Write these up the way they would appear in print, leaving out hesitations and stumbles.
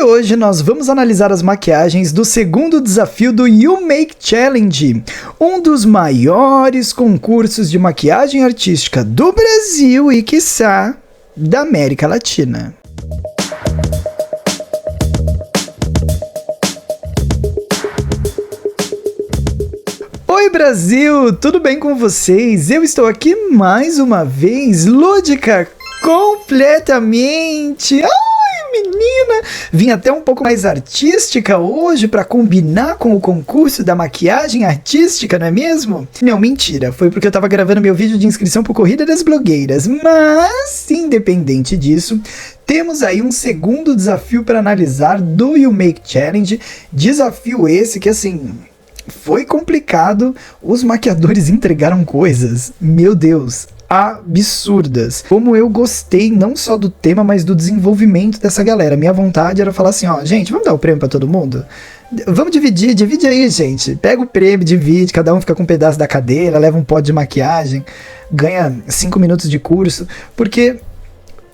hoje nós vamos analisar as maquiagens do segundo desafio do You Make Challenge, um dos maiores concursos de maquiagem artística do Brasil e, quiçá, da América Latina. Oi Brasil, tudo bem com vocês? Eu estou aqui mais uma vez, lúdica completamente. Menina, vim até um pouco mais artística hoje para combinar com o concurso da maquiagem artística, não é mesmo? Não, mentira, foi porque eu tava gravando meu vídeo de inscrição pro Corrida das Blogueiras, mas, independente disso, temos aí um segundo desafio para analisar do You Make Challenge, desafio esse que, assim, foi complicado, os maquiadores entregaram coisas, meu Deus, absurdas. Como eu gostei não só do tema, mas do desenvolvimento dessa galera. Minha vontade era falar assim, ó, gente, vamos dar o prêmio pra todo mundo? Vamos divide aí, gente. Pega o prêmio, divide, cada um fica com um pedaço da cadeira, leva um pote de maquiagem, ganha 5 minutos de curso, porque...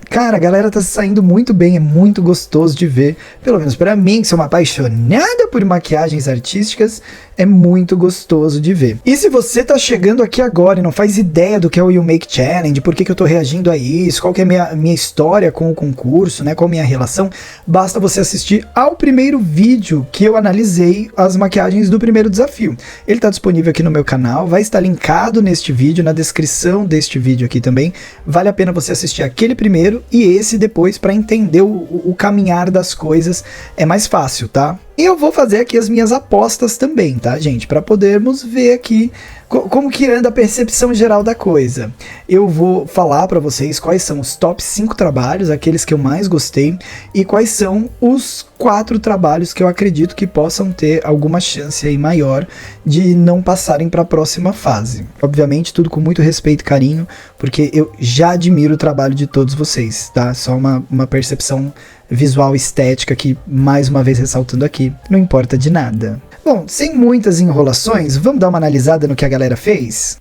cara, a galera tá saindo muito bem, é muito gostoso de ver. Pelo menos pra mim, que sou uma apaixonada por maquiagens artísticas, é muito gostoso de ver. E se você tá chegando aqui agora e não faz ideia do que é o You Make Challenge, por que eu tô reagindo a isso, qual que é a minha história com o concurso, né, qual a minha relação, basta você assistir ao primeiro vídeo que eu analisei as maquiagens do primeiro desafio. Ele tá disponível aqui no meu canal, vai estar linkado neste vídeo, na descrição deste vídeo aqui também. Vale a pena você assistir aquele primeiro e esse depois para entender o caminhar das coisas, é mais fácil, tá? E eu vou fazer aqui as minhas apostas também, tá, gente? Para podermos ver aqui como que anda a percepção geral da coisa. Eu vou falar para vocês quais são os top 5 trabalhos, aqueles que eu mais gostei, e quais são os 4 trabalhos que eu acredito que possam ter alguma chance aí maior de não passarem para a próxima fase. Obviamente, tudo com muito respeito e carinho, porque eu já admiro o trabalho de todos vocês, tá? Só uma percepção visual estética que, mais uma vez ressaltando aqui, não importa de nada. Bom, sem muitas enrolações, vamos dar uma analisada no que a galera fez?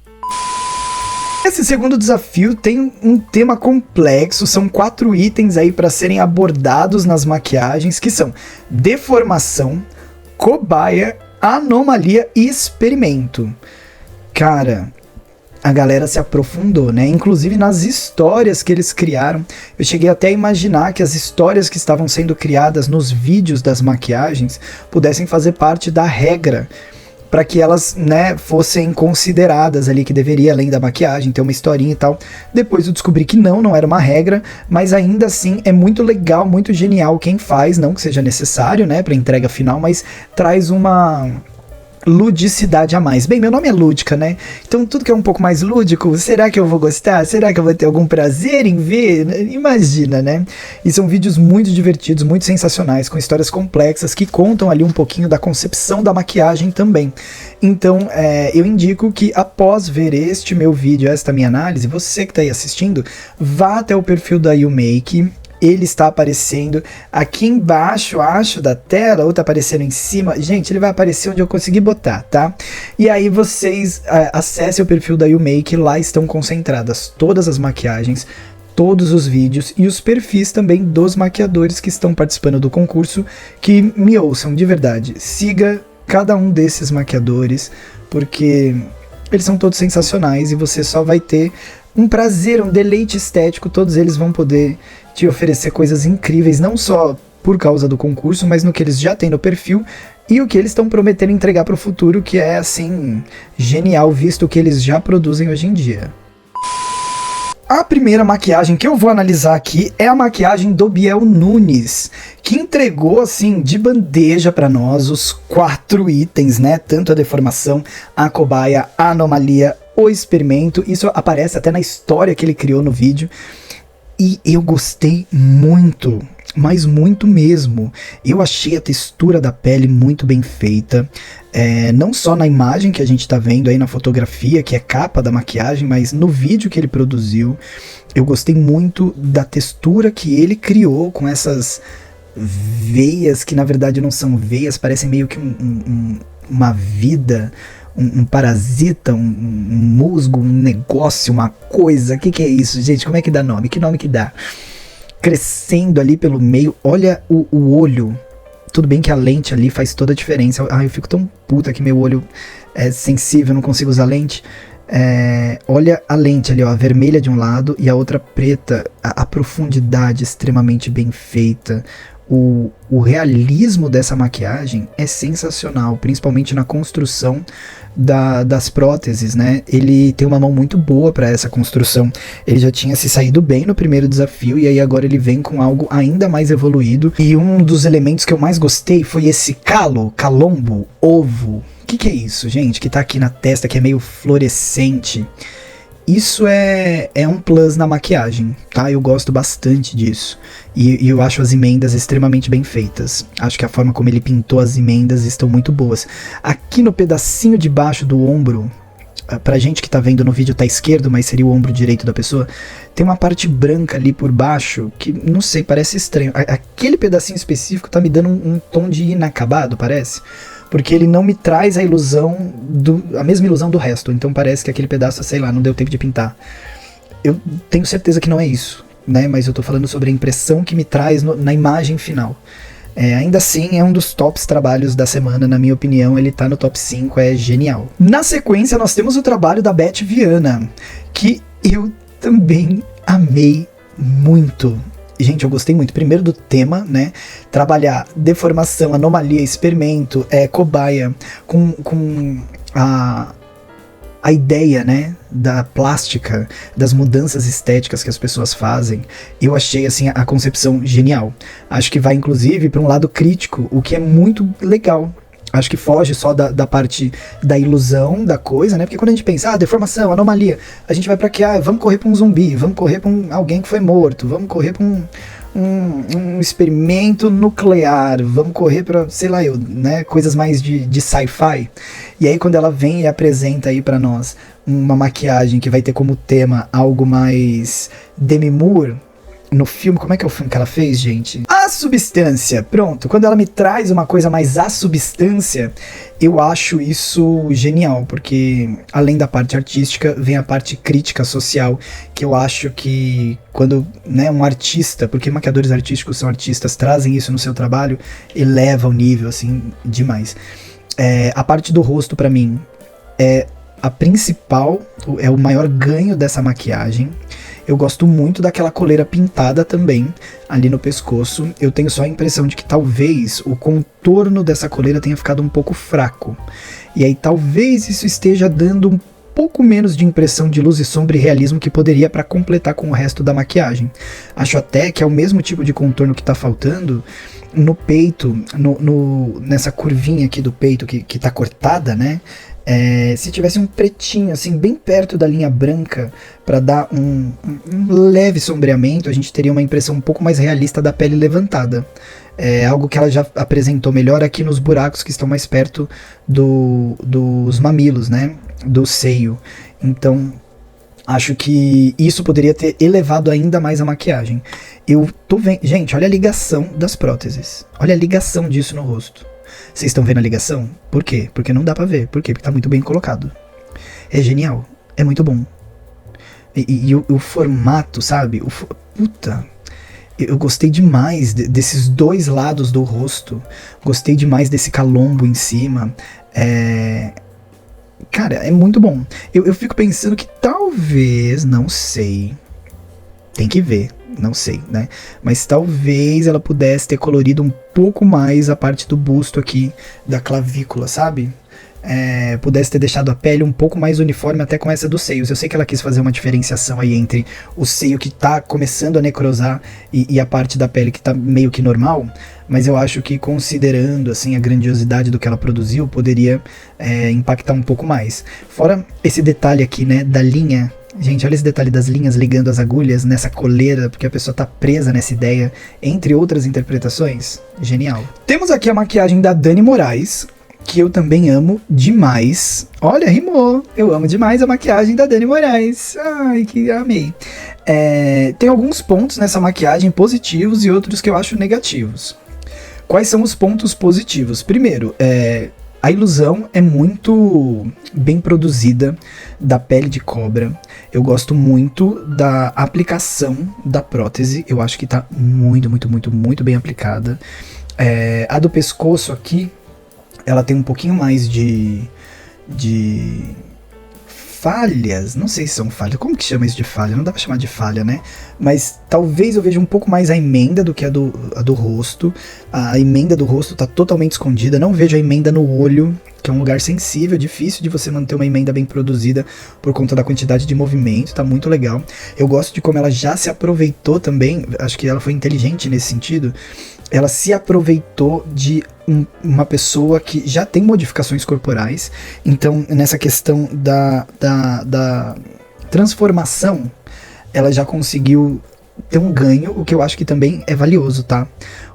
Esse segundo desafio tem um tema complexo, são 4 itens aí para serem abordados nas maquiagens, que são deformação, cobaia, anomalia e experimento. Cara, a galera se aprofundou, né? Inclusive nas histórias que eles criaram. Eu cheguei até a imaginar que as histórias que estavam sendo criadas nos vídeos das maquiagens pudessem fazer parte da regra, para que elas, né, fossem consideradas ali, que deveria, além da maquiagem, ter uma historinha e tal. Depois eu descobri que não era uma regra, mas ainda assim é muito legal, muito genial quem faz, não que seja necessário, né, para entrega final, mas traz uma ludicidade a mais. Bem, meu nome é Lúdica, né? Então tudo que é um pouco mais lúdico, será que eu vou gostar? Será que eu vou ter algum prazer em ver? Imagina, né? E são vídeos muito divertidos, muito sensacionais, com histórias complexas que contam ali um pouquinho da concepção da maquiagem também. Então, eu indico que após ver este meu vídeo, esta minha análise, você que tá aí assistindo, vá até o perfil da You Make. Ele está aparecendo aqui embaixo, acho, da tela, ou tá aparecendo em cima. Gente, ele vai aparecer onde eu conseguir botar, tá? E aí vocês acessem o perfil da You Make, lá estão concentradas todas as maquiagens, todos os vídeos e os perfis também dos maquiadores que estão participando do concurso, que me ouçam, de verdade. Siga cada um desses maquiadores, porque eles são todos sensacionais e você só vai ter um prazer, um deleite estético. Todos eles vão poder te oferecer coisas incríveis, não só por causa do concurso, mas no que eles já têm no perfil e o que eles estão prometendo entregar para o futuro, que é, assim, genial, visto o que eles já produzem hoje em dia. A primeira maquiagem que eu vou analisar aqui é a maquiagem do Biel Nunes, que entregou, assim, de bandeja para nós os 4 itens, né? Tanto a deformação, a cobaia, a anomalia, o experimento. Isso aparece até na história que ele criou no vídeo. E eu gostei muito, mas muito mesmo. Eu achei a textura da pele muito bem feita. Não só na imagem que a gente tá vendo aí na fotografia, que é capa da maquiagem, mas no vídeo que ele produziu. Eu gostei muito da textura que ele criou com essas veias, que na verdade não são veias, parecem meio que uma vida, um parasita, um musgo, um negócio, uma coisa. O que é isso, gente? Como é que dá nome? Que nome que dá? crescendo ali pelo meio. Olha o olho. Tudo bem que a lente ali faz toda a diferença. Eu fico tão puta que meu olho é sensível, não consigo usar lente. Olha a lente ali, ó, a vermelha de um lado e a outra preta. A profundidade extremamente bem feita. O realismo dessa maquiagem é sensacional, principalmente na construção das próteses, né? Ele tem uma mão muito boa para essa construção. Ele já tinha se saído bem no primeiro desafio e aí agora ele vem com algo ainda mais evoluído. E um dos elementos que eu mais gostei foi esse calombo, ovo. O que é isso, gente? Que tá aqui na testa, que é meio fluorescente. Isso é um plus na maquiagem, tá? Eu gosto bastante disso. E eu acho as emendas extremamente bem feitas. Acho que a forma como ele pintou as emendas estão muito boas. Aqui no pedacinho de baixo do ombro, pra gente que tá vendo no vídeo tá esquerdo, mas seria o ombro direito da pessoa, tem uma parte branca ali por baixo que, não sei, parece estranho. Aquele pedacinho específico tá me dando um tom de inacabado, parece. Porque ele não me traz a mesma ilusão do resto. Então parece que aquele pedaço, sei lá, não deu tempo de pintar. Eu tenho certeza que não é isso, né? Mas eu tô falando sobre a impressão que me traz na imagem final. Ainda assim, é um dos tops trabalhos da semana, na minha opinião. Ele tá no top 5, é genial. Na sequência, nós temos o trabalho da Beth Viana, que eu também amei muito. Gente, eu gostei muito, primeiro do tema, né, trabalhar deformação, anomalia, experimento, cobaia, com a ideia, né, da plástica, das mudanças estéticas que as pessoas fazem. Eu achei, assim, a concepção genial. Acho que vai, inclusive, para um lado crítico, o que é muito legal. Acho que foge só da parte da ilusão da coisa, né? Porque quando a gente pensa, deformação, anomalia, a gente vai pra quê? Vamos correr pra um zumbi, vamos correr pra alguém que foi morto, vamos correr pra um experimento nuclear, vamos correr pra, sei lá, né? Coisas mais de sci-fi. E aí quando ela vem e apresenta aí pra nós uma maquiagem que vai ter como tema algo mais Demi Moore, no filme, como é que é o filme que ela fez, gente? A Substância, pronto, quando ela me traz uma coisa mais A Substância, eu acho isso genial, porque além da parte artística, vem a parte crítica social, que eu acho que quando, né, um artista, porque maquiadores artísticos são artistas, trazem isso no seu trabalho, eleva o nível, assim, demais. A parte do rosto, pra mim, é a principal, é o maior ganho dessa maquiagem. Eu gosto muito daquela coleira pintada também, ali no pescoço. Eu tenho só a impressão de que talvez o contorno dessa coleira tenha ficado um pouco fraco. E aí talvez isso esteja dando um pouco menos de impressão de luz e sombra e realismo que poderia para completar com o resto da maquiagem. Acho até que é o mesmo tipo de contorno que tá faltando no peito, nessa curvinha aqui do peito que tá cortada, né? Se tivesse um pretinho, assim, bem perto da linha branca, para dar um leve sombreamento, a gente teria uma impressão um pouco mais realista da pele levantada. É algo que ela já apresentou melhor aqui nos buracos que estão mais perto dos mamilos, né? Do seio. Então, acho que isso poderia ter elevado ainda mais a maquiagem. Eu tô vendo... Gente, olha a ligação das próteses. Olha a ligação disso no rosto. Vocês estão vendo a ligação? Por quê? Porque não dá pra ver. Por quê? Porque tá muito bem colocado. É genial. É muito bom. E o formato, sabe? Puta... Eu gostei demais desses dois lados do rosto. Gostei demais desse calombo em cima. Cara, é muito bom. Eu fico pensando que talvez, não sei, tem que ver, não sei, né? Mas talvez ela pudesse ter colorido um pouco mais a parte do busto aqui, da clavícula, sabe? Pudesse ter deixado a pele um pouco mais uniforme até com essa dos seios. Eu sei que ela quis fazer uma diferenciação aí entre o seio que tá começando a necrosar e a parte da pele que tá meio que normal, mas eu acho que considerando assim a grandiosidade do que ela produziu, poderia impactar um pouco mais. Fora esse detalhe aqui, né, da linha. Gente, olha esse detalhe das linhas ligando as agulhas nessa coleira, porque a pessoa tá presa nessa ideia, entre outras interpretações. Genial. Temos aqui a maquiagem da Dani Moraes, que eu também amo demais. Olha, rimou. Eu amo demais a maquiagem da Dani Moraes. Ai, que amei. Tem alguns pontos nessa maquiagem positivos e outros que eu acho negativos. Quais são os pontos positivos? Primeiro, A ilusão é muito bem produzida da pele de cobra. Eu gosto muito da aplicação da prótese. Eu acho que tá muito, muito, muito, muito bem aplicada. A do pescoço aqui, ela tem um pouquinho mais de falhas, não sei se são falhas, como que chama isso de falha? Não dá pra chamar de falha, né? Mas talvez eu veja um pouco mais a emenda do que a do rosto. A emenda do rosto tá totalmente escondida, não vejo a emenda no olho, que é um lugar sensível, difícil de você manter uma emenda bem produzida por conta da quantidade de movimento, tá muito legal. Eu gosto de como ela já se aproveitou também, acho que ela foi inteligente nesse sentido. Ela se aproveitou de uma pessoa que já tem modificações corporais, então nessa questão da transformação, ela já conseguiu ter um ganho, o que eu acho que também é valioso, tá?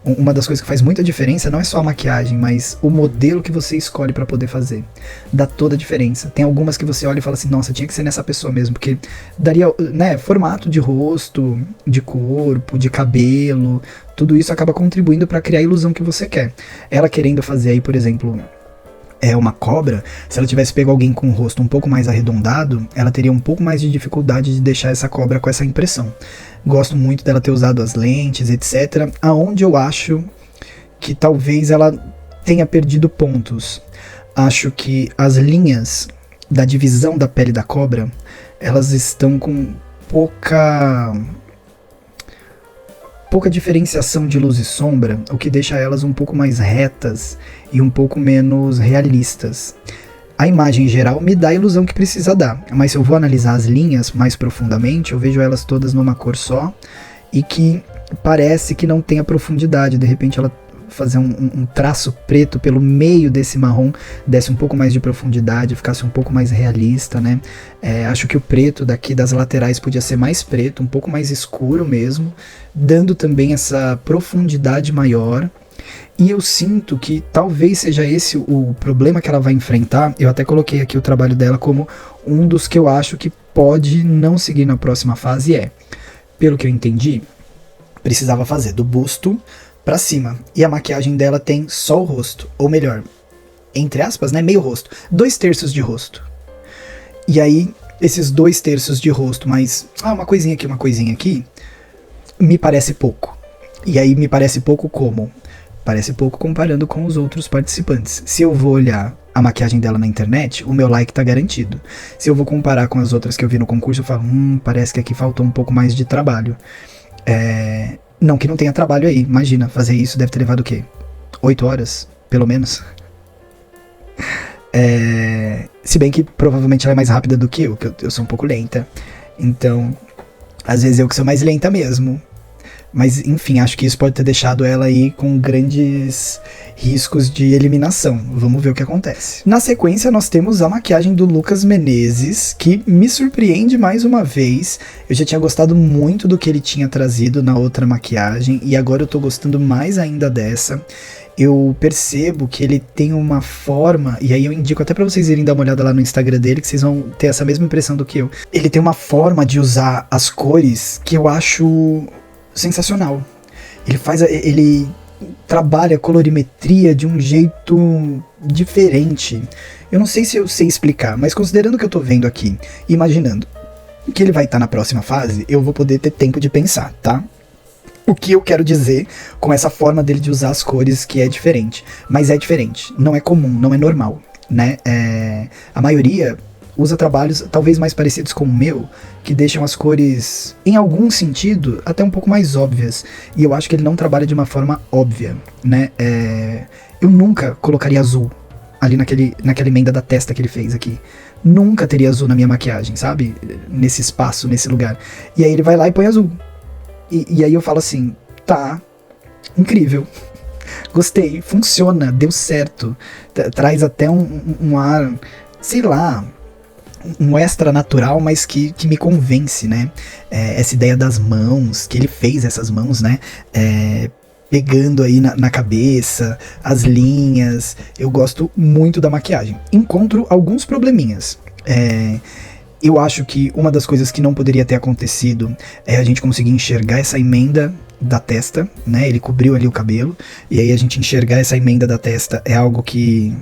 Uma das coisas que faz muita diferença não é só a maquiagem, mas o modelo que você escolhe pra poder fazer. Dá toda a diferença. Tem algumas que você olha e fala assim, nossa, tinha que ser nessa pessoa mesmo, porque daria, né, formato de rosto, de corpo, de cabelo, tudo isso acaba contribuindo pra criar a ilusão que você quer. Ela querendo fazer aí, por exemplo, uma cobra, se ela tivesse pego alguém com o rosto um pouco mais arredondado, ela teria um pouco mais de dificuldade de deixar essa cobra com essa impressão. Gosto muito dela ter usado as lentes, etc. Aonde eu acho que talvez ela tenha perdido pontos. Acho que as linhas da divisão da pele da cobra, elas estão com pouca diferenciação de luz e sombra, o que deixa elas um pouco mais retas e um pouco menos realistas. A imagem geral me dá a ilusão que precisa dar, mas se eu vou analisar as linhas mais profundamente, eu vejo elas todas numa cor só e que parece que não tem a profundidade. De repente ela fazer um traço preto pelo meio desse marrom, desse um pouco mais de profundidade, ficasse um pouco mais realista, né? Acho que o preto daqui das laterais podia ser mais preto, um pouco mais escuro mesmo, dando também essa profundidade maior. E eu sinto que talvez seja esse o problema que ela vai enfrentar. Eu até coloquei aqui o trabalho dela como um dos que eu acho que pode não seguir na próxima fase. Pelo que eu entendi, precisava fazer do busto pra cima. E a maquiagem dela tem só o rosto. Ou melhor, entre aspas, né? Meio rosto. 2/3 de rosto. E aí, esses 2/3 de rosto, mais uma coisinha aqui, me parece pouco. E aí me parece pouco como? Parece pouco comparando com os outros participantes. Se eu vou olhar a maquiagem dela na internet, o meu like tá garantido. Se eu vou comparar com as outras que eu vi no concurso, eu falo, parece que aqui faltou um pouco mais de trabalho. Não que não tenha trabalho aí, imagina, fazer isso deve ter levado o quê? 8 horas, pelo menos. Se bem que provavelmente ela é mais rápida do que eu sou um pouco lenta. Então, às vezes eu que sou mais lenta mesmo. Mas, enfim, acho que isso pode ter deixado ela aí com grandes riscos de eliminação. Vamos ver o que acontece. Na sequência, nós temos a maquiagem do Lucas Menezes, que me surpreende mais uma vez. Eu já tinha gostado muito do que ele tinha trazido na outra maquiagem, e agora eu tô gostando mais ainda dessa. Eu percebo que ele tem uma forma, e aí eu indico até pra vocês irem dar uma olhada lá no Instagram dele, que vocês vão ter essa mesma impressão do que eu. Ele tem uma forma de usar as cores que eu acho sensacional. Ele trabalha a colorimetria de um jeito diferente. Eu não sei se eu sei explicar, mas considerando o que eu tô vendo aqui, imaginando que ele vai estar na próxima fase, eu vou poder ter tempo de pensar, tá? O que eu quero dizer com essa forma dele de usar as cores que é diferente. Mas é diferente, não é comum, não é normal, né? A maioria usa trabalhos talvez mais parecidos com o meu, que deixam as cores, em algum sentido, até um pouco mais óbvias. E eu acho que ele não trabalha de uma forma óbvia, né? Eu nunca colocaria azul ali naquela emenda da testa que ele fez aqui. Nunca teria azul na minha maquiagem, sabe? Nesse espaço, nesse lugar. E aí ele vai lá e põe azul. E aí eu falo assim, tá, incrível. Gostei, funciona, deu certo. Traz até um ar, sei lá, um extra natural, mas que me convence, né? Essa ideia das mãos, que ele fez essas mãos, né? Pegando aí na cabeça, as linhas. Eu gosto muito da maquiagem. Encontro alguns probleminhas. Eu acho que uma das coisas que não poderia ter acontecido é a gente conseguir enxergar essa emenda da testa, né? Ele cobriu ali o cabelo, e aí a gente enxergar essa emenda da testa é algo que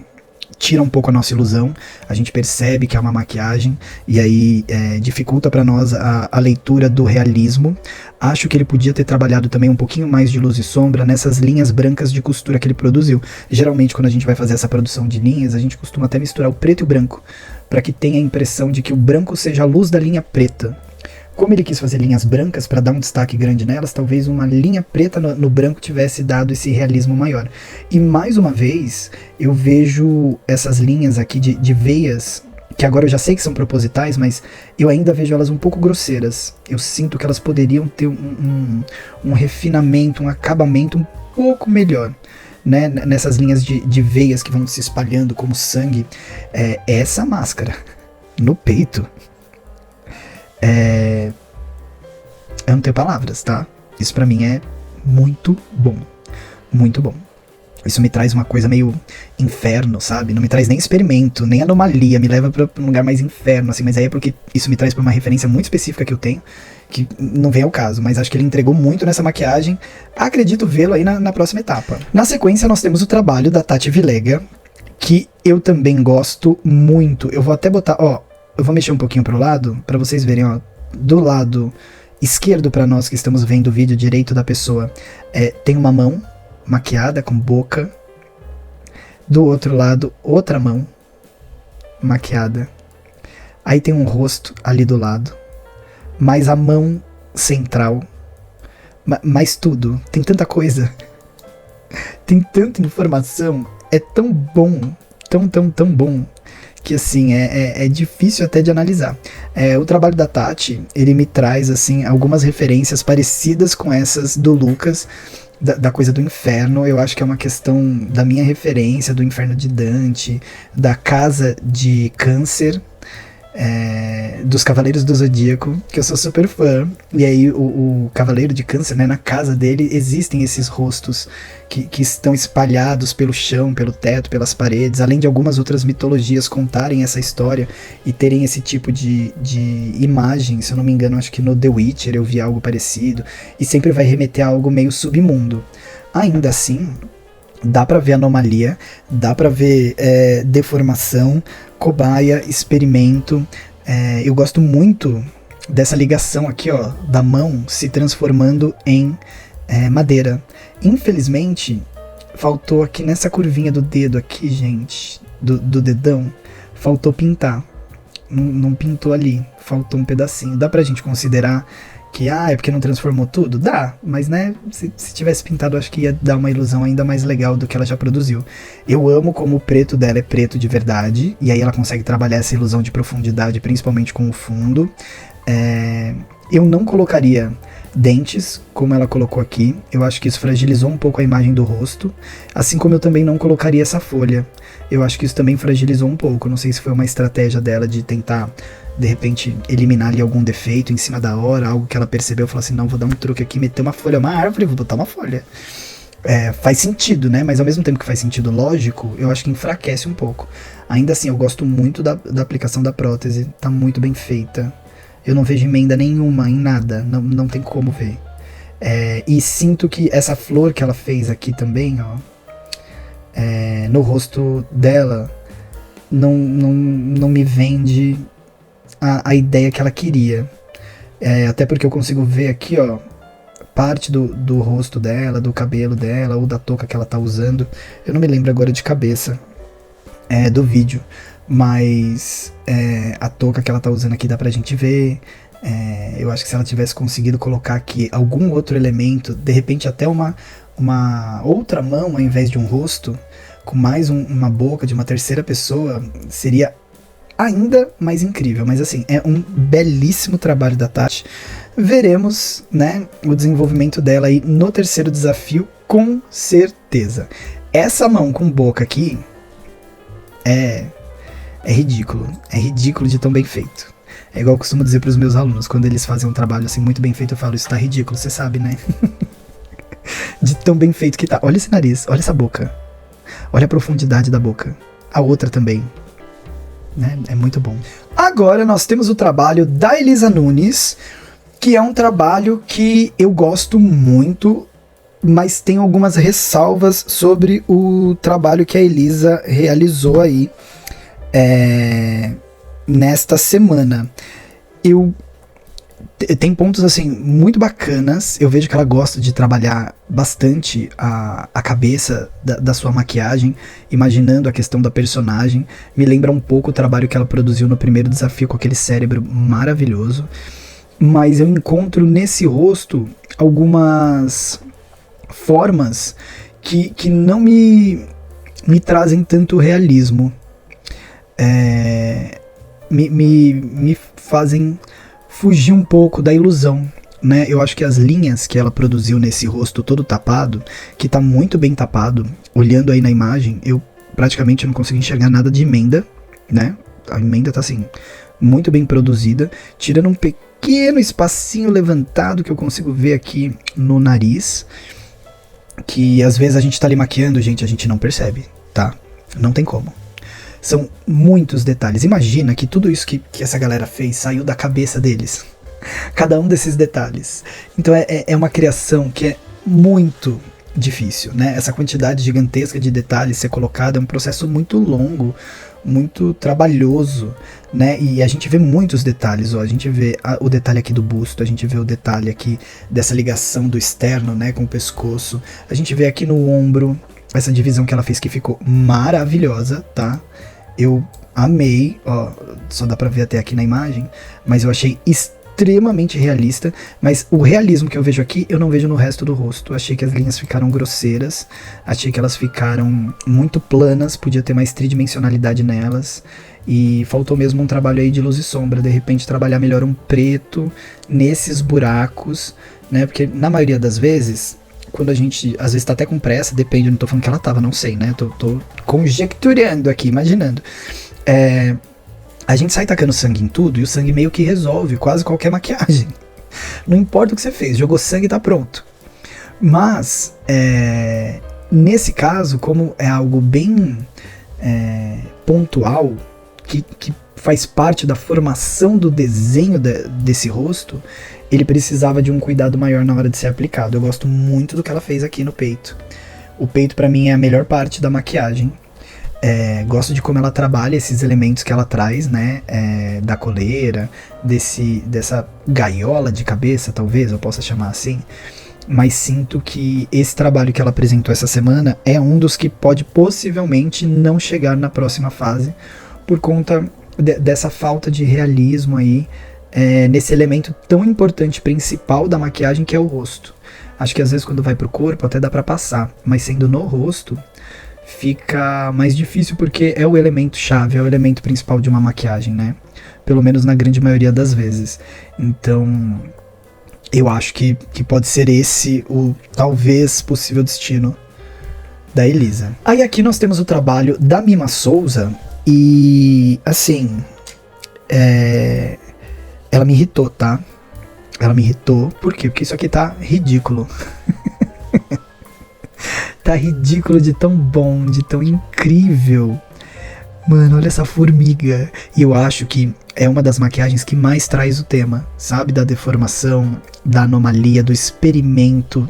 tira um pouco a nossa ilusão, a gente percebe que é uma maquiagem, e aí dificulta para nós a leitura do realismo. Acho que ele podia ter trabalhado também um pouquinho mais de luz e sombra nessas linhas brancas de costura que ele produziu. Geralmente, quando a gente vai fazer essa produção de linhas, a gente costuma até misturar o preto e o branco, para que tenha a impressão de que o branco seja a luz da linha preta. Como ele quis fazer linhas brancas para dar um destaque grande nelas, talvez uma linha preta no branco tivesse dado esse realismo maior. E mais uma vez, eu vejo essas linhas aqui de veias, que agora eu já sei que são propositais, mas eu ainda vejo elas um pouco grosseiras. Eu sinto que elas poderiam ter um refinamento, um acabamento um pouco melhor, né? Nessas linhas de veias que vão se espalhando como sangue. Essa máscara no peito... Eu não tenho palavras, tá? Isso pra mim é muito bom. Muito bom. Isso me traz uma coisa meio inferno, sabe? Não me traz nem experimento, nem anomalia. Me leva pra um lugar mais inferno, assim. Mas aí é porque isso me traz pra uma referência muito específica que eu tenho, que não vem ao caso. Mas acho que ele entregou muito nessa maquiagem. Acredito vê-lo aí na próxima etapa. Na sequência, nós temos o trabalho da Tati Vilega, que eu também gosto muito. Eu vou até botar, ó... Eu vou mexer um pouquinho pro lado, pra vocês verem, ó. Do lado esquerdo, pra nós que estamos vendo o vídeo direito da pessoa, tem uma mão maquiada com boca. Do outro lado, outra mão maquiada. Aí tem um rosto ali do lado. Mais a mão central. Mais tudo. Tem tanta coisa. Tem tanta informação. É tão bom. Tão bom. Que assim, é difícil até de analisar. O trabalho da Tati, ele me traz assim algumas referências parecidas com essas do Lucas, da coisa do inferno. Eu acho que é uma questão da minha referência, do Inferno de Dante, da Casa de Câncer, dos Cavaleiros do Zodíaco, que eu sou super fã. E aí o Cavaleiro de Câncer, né, na casa dele existem esses rostos que estão espalhados pelo chão, pelo teto, pelas paredes, além de algumas outras mitologias contarem essa história e terem esse tipo de imagem. Se eu não me engano, acho que no The Witcher eu vi algo parecido, e sempre vai remeter a algo meio submundo. Ainda assim, dá pra ver anomalia, dá pra ver deformação, cobaia, experimento. Eu gosto muito dessa ligação aqui, ó, da mão se transformando em madeira. Infelizmente, faltou aqui nessa curvinha do dedo aqui, gente, do dedão, faltou pintar. Não pintou ali, faltou um pedacinho. Dá pra gente considerar que, é porque não transformou tudo? Dá, mas né, se tivesse pintado, acho que ia dar uma ilusão ainda mais legal do que ela já produziu. Eu amo como o preto dela é preto de verdade, e aí ela consegue trabalhar essa ilusão de profundidade, principalmente com o fundo. Eu não colocaria dentes, como ela colocou aqui. Eu acho que isso fragilizou um pouco a imagem do rosto, assim como eu também não colocaria essa folha. Eu acho que isso também fragilizou um pouco. Não sei se foi uma estratégia dela de tentar, de repente, eliminar ali algum defeito em cima da hora, algo que ela percebeu, falou assim, não, vou dar um truque aqui, meter uma folha, uma árvore, vou botar uma folha. Faz sentido, né? Mas ao mesmo tempo que faz sentido lógico, eu acho que enfraquece um pouco. Ainda assim, eu gosto muito da aplicação da prótese, tá muito bem feita. Eu não vejo emenda nenhuma em nada, não tem como ver. E sinto que essa flor que ela fez aqui também, ó, no rosto dela, não me vende a ideia que ela queria. Até porque eu consigo ver aqui, ó, parte do rosto dela, do cabelo dela, ou da touca que ela tá usando. Eu não me lembro agora de cabeça do vídeo. Mas a touca que ela tá usando aqui dá pra gente ver. Eu acho que se ela tivesse conseguido colocar aqui algum outro elemento, de repente até uma outra mão ao invés de um rosto, com mais uma boca de uma terceira pessoa, seria ainda mais incrível. Mas assim, é um belíssimo trabalho da Tati. Veremos, né, o desenvolvimento dela aí no terceiro desafio, com certeza. Essa mão com boca aqui é ridículo. É ridículo de tão bem feito. É igual eu costumo dizer pros meus alunos, quando eles fazem um trabalho assim muito bem feito, eu falo, isso tá ridículo, você sabe, né? De tão bem feito que tá. Olha esse nariz, olha essa boca. Olha a profundidade da boca. A outra também. Né? É muito bom. Agora nós temos o trabalho da Elisa Nunes, que é um trabalho que eu gosto muito mas tem algumas ressalvas sobre o trabalho que a Elisa realizou aí nesta semana. Tem pontos assim muito bacanas. Eu vejo que ela gosta de trabalhar bastante a cabeça da sua maquiagem, imaginando a questão da personagem. Me lembra um pouco o trabalho que ela produziu no primeiro desafio com aquele cérebro maravilhoso. Mas eu encontro nesse rosto algumas formas que não me trazem tanto realismo. Me fazem fugir um pouco da ilusão, né? Eu acho que as linhas que ela produziu nesse rosto todo tapado, que tá muito bem tapado, olhando aí na imagem, eu praticamente não consigo enxergar nada de emenda, né? A emenda tá assim, muito bem produzida, tirando um pequeno espacinho levantado que eu consigo ver aqui no nariz, que às vezes a gente tá ali maquiando, gente, a gente não percebe, tá? Não tem como. São muitos detalhes. Imagina que tudo isso que essa galera fez saiu da cabeça deles. Cada um desses detalhes. Então é uma criação que é muito difícil, né? Essa quantidade gigantesca de detalhes ser colocada é um processo muito longo, muito trabalhoso, né? E a gente vê muitos detalhes, ó. A gente vê o detalhe aqui do busto, a gente vê o detalhe aqui dessa ligação do externo, né, com o pescoço. A gente vê aqui no ombro essa divisão que ela fez, que ficou maravilhosa, tá? Eu amei, ó, só dá pra ver até aqui na imagem, mas eu achei extremamente realista, mas o realismo que eu vejo aqui, eu não vejo no resto do rosto. Achei que as linhas ficaram grosseiras, achei que elas ficaram muito planas, podia ter mais tridimensionalidade nelas, e faltou mesmo um trabalho aí de luz e sombra, de repente trabalhar melhor um preto nesses buracos, né, porque na maioria das vezes, quando a gente, às vezes tá até com pressa, depende, eu não tô falando que ela tava, não sei, né, tô conjecturando aqui, imaginando. A gente sai tacando sangue em tudo, e o sangue meio que resolve quase qualquer maquiagem. Não importa o que você fez, jogou sangue e tá pronto. Mas, nesse caso, como é algo bem pontual, que faz parte da formação do desenho desse rosto, ele precisava de um cuidado maior na hora de ser aplicado. Eu gosto muito do que ela fez aqui no peito. O peito pra mim é a melhor parte da maquiagem. Gosto de como ela trabalha esses elementos que ela traz, né, da coleira, dessa gaiola de cabeça, talvez eu possa chamar assim. Mas sinto que esse trabalho que ela apresentou essa semana é um dos que pode possivelmente não chegar na próxima fase, por conta dessa falta de realismo aí, nesse elemento tão importante, principal da maquiagem, que é o rosto. Acho que às vezes quando vai pro corpo até dá pra passar, mas sendo no rosto fica mais difícil, porque é o elemento chave, é o elemento principal de uma maquiagem, né? Pelo menos na grande maioria das vezes. Então eu acho que pode ser esse o talvez possível destino da Elisa. Aí aqui nós temos o trabalho da Mima Souza, e assim, ela me irritou, tá? Ela me irritou, por quê? Porque isso aqui tá ridículo. Tá ridículo de tão bom, de tão incrível. Mano, olha essa formiga. E eu acho que é uma das maquiagens que mais traz o tema, sabe? Da deformação, da anomalia, do experimento,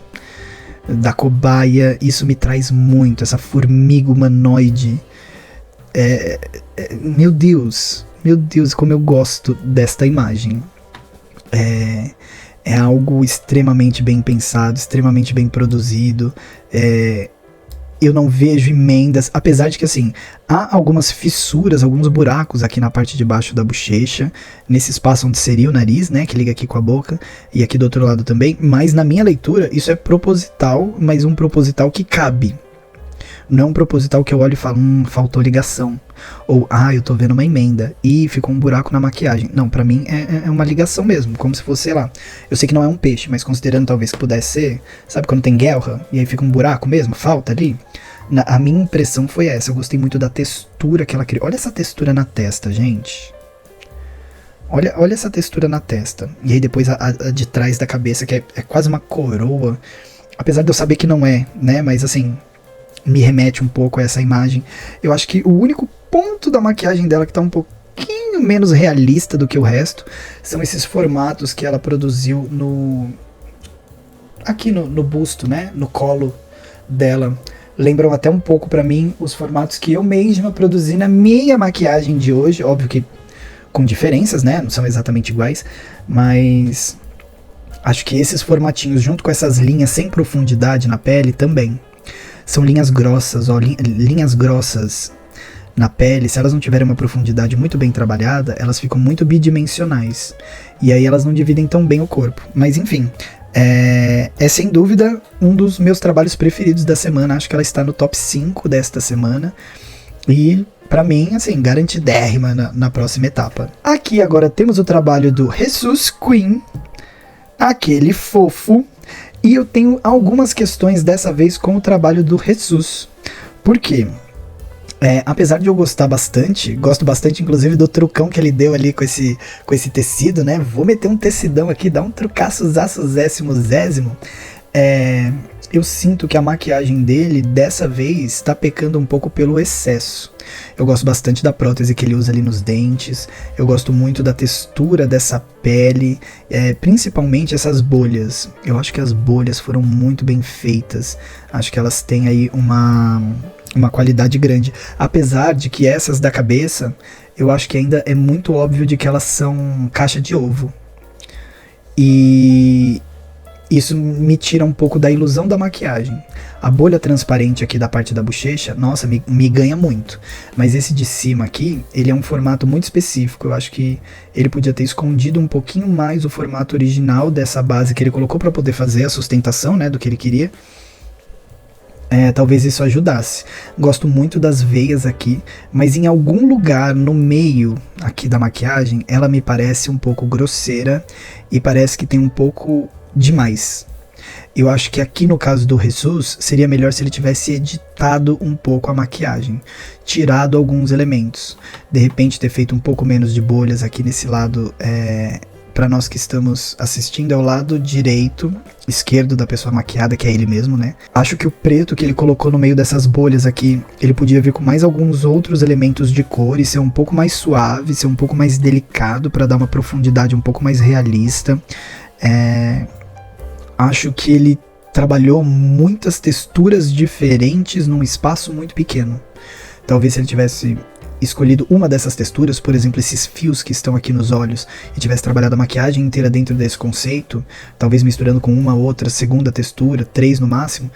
da cobaia. Isso me traz muito, essa formiga humanoide. Meu Deus, como eu gosto desta imagem. É algo extremamente bem pensado, extremamente bem produzido. Eu não vejo emendas, apesar de que assim, há algumas fissuras, alguns buracos aqui na parte de baixo da bochecha, nesse espaço onde seria o nariz, né, que liga aqui com a boca, e aqui do outro lado também, mas na minha leitura isso é proposital, mas um proposital que cabe. Não é um proposital que eu olho e falo, faltou ligação. Ou, eu tô vendo uma emenda e ficou um buraco na maquiagem. Não, pra mim é uma ligação mesmo, como se fosse, sei lá. Eu sei que não é um peixe, mas considerando talvez que pudesse ser, sabe quando tem guerra e aí fica um buraco mesmo, falta ali? A minha impressão foi essa, eu gostei muito da textura que ela criou. Olha essa textura na testa, gente. Olha essa textura na testa. E aí depois a de trás da cabeça, que é quase uma coroa. Apesar de eu saber que não é, né, mas assim, me remete um pouco a essa imagem. Eu acho que o único ponto da maquiagem dela que tá um pouquinho menos realista do que o resto são esses formatos que ela produziu aqui no busto, né, no colo dela. Lembram até um pouco pra mim os formatos que eu mesma produzi na minha maquiagem de hoje, óbvio que com diferenças, né, não são exatamente iguais, mas acho que esses formatinhos junto com essas linhas sem profundidade na pele também. São linhas grossas, ó, linhas grossas na pele, se elas não tiverem uma profundidade muito bem trabalhada, elas ficam muito bidimensionais. E aí elas não dividem tão bem o corpo. Mas enfim, é sem dúvida um dos meus trabalhos preferidos da semana. Acho que ela está no top 5 desta semana. E pra mim, assim, garantidérrima na próxima etapa. Aqui agora temos o trabalho do Jesus Queen, aquele fofo. E eu tenho algumas questões dessa vez com o trabalho do Jesus. Por quê? Apesar de eu gostar bastante, gosto bastante inclusive do trucão que ele deu ali com esse tecido, né? Vou meter um tecidão aqui, dar um trucaço zésimo. Eu sinto que a maquiagem dele, dessa vez, está pecando um pouco pelo excesso. Eu gosto bastante da prótese que ele usa ali nos dentes, eu gosto muito da textura dessa pele, principalmente essas bolhas. Eu acho que as bolhas foram muito bem feitas, acho que elas têm aí uma qualidade grande. Apesar de que essas da cabeça, eu acho que ainda é muito óbvio de que elas são caixa de ovo. E isso me tira um pouco da ilusão da maquiagem. A bolha transparente aqui da parte da bochecha, nossa, me ganha muito. Mas esse de cima aqui, ele é um formato muito específico. Eu acho que ele podia ter escondido um pouquinho mais o formato original dessa base que ele colocou para poder fazer a sustentação, né, do que ele queria. Talvez isso ajudasse. Gosto muito das veias aqui, mas em algum lugar no meio aqui da maquiagem, ela me parece um pouco grosseira e parece que tem um pouco demais. Eu acho que aqui no caso do Jesus, seria melhor se ele tivesse editado um pouco a maquiagem, tirado alguns elementos, de repente ter feito um pouco menos de bolhas aqui nesse lado, para nós que estamos assistindo, é o lado direito, esquerdo da pessoa maquiada, que é ele mesmo, né? Acho que o preto que ele colocou no meio dessas bolhas aqui, ele podia vir com mais alguns outros elementos de cor e ser um pouco mais suave, ser um pouco mais delicado para dar uma profundidade um pouco mais realista. Acho que ele trabalhou muitas texturas diferentes num espaço muito pequeno. Talvez se ele tivesse escolhido uma dessas texturas, por exemplo, esses fios que estão aqui nos olhos, e tivesse trabalhado a maquiagem inteira dentro desse conceito, talvez misturando com uma outra segunda textura, 3 no máximo,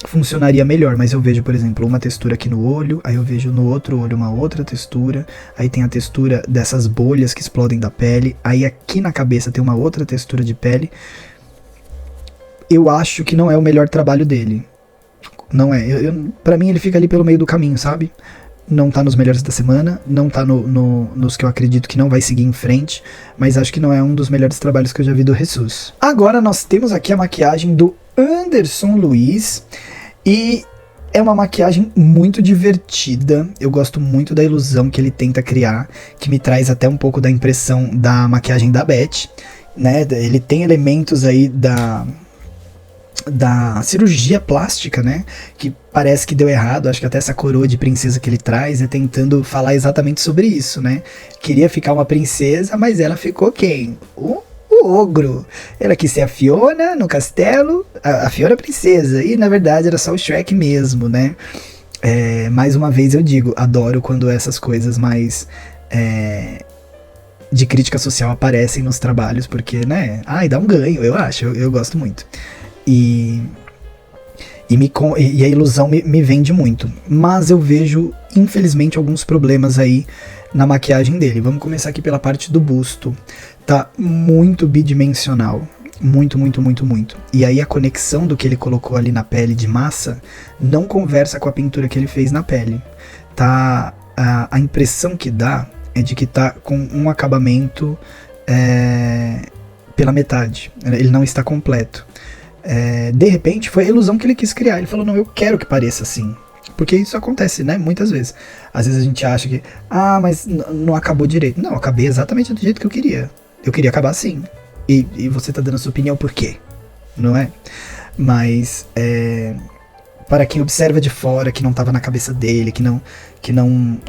funcionaria melhor. Mas eu vejo, por exemplo, uma textura aqui no olho, aí eu vejo no outro olho uma outra textura, aí tem a textura dessas bolhas que explodem da pele, aí aqui na cabeça tem uma outra textura de pele. Eu acho que não é o melhor trabalho dele. Não é. Pra mim ele fica ali pelo meio do caminho, sabe? Não tá nos melhores da semana, não tá nos que eu acredito que não vai seguir em frente, mas acho que não é um dos melhores trabalhos que eu já vi do Jesus. Agora nós temos aqui a maquiagem do Anderson Luiz, e é uma maquiagem muito divertida. Eu gosto muito da ilusão que ele tenta criar, que me traz até um pouco da impressão da maquiagem da Beth, né? Ele tem elementos aí da cirurgia plástica, né, que parece que deu errado. Acho que até essa coroa de princesa que ele traz é tentando falar exatamente sobre isso, né, queria ficar uma princesa, mas ela ficou quem? O ogro. Ela quis ser a Fiona no castelo, a Fiona princesa, e na verdade era só o Shrek mesmo, né. Mais uma vez eu digo, adoro quando essas coisas mais de crítica social aparecem nos trabalhos, porque, né, dá um ganho, eu acho, eu gosto muito. E a ilusão me vende muito. Mas eu vejo, infelizmente, alguns problemas aí na maquiagem dele. Vamos começar aqui pela parte do busto. Tá muito bidimensional. Muito. E aí a conexão do que ele colocou ali na pele de massa não conversa com a pintura que ele fez na pele. Tá, a impressão que dá é de que tá com um acabamento pela metade. Ele não está completo. De repente foi a ilusão que ele quis criar. Ele falou, não, eu quero que pareça assim. Porque isso acontece, né, muitas vezes. Às vezes a gente acha que, mas não acabou direito. Não, acabei exatamente do jeito que eu queria. Eu queria acabar assim. E você tá dando a sua opinião por quê? Não é? Mas, para quem observa de fora, que não tava na cabeça dele, que não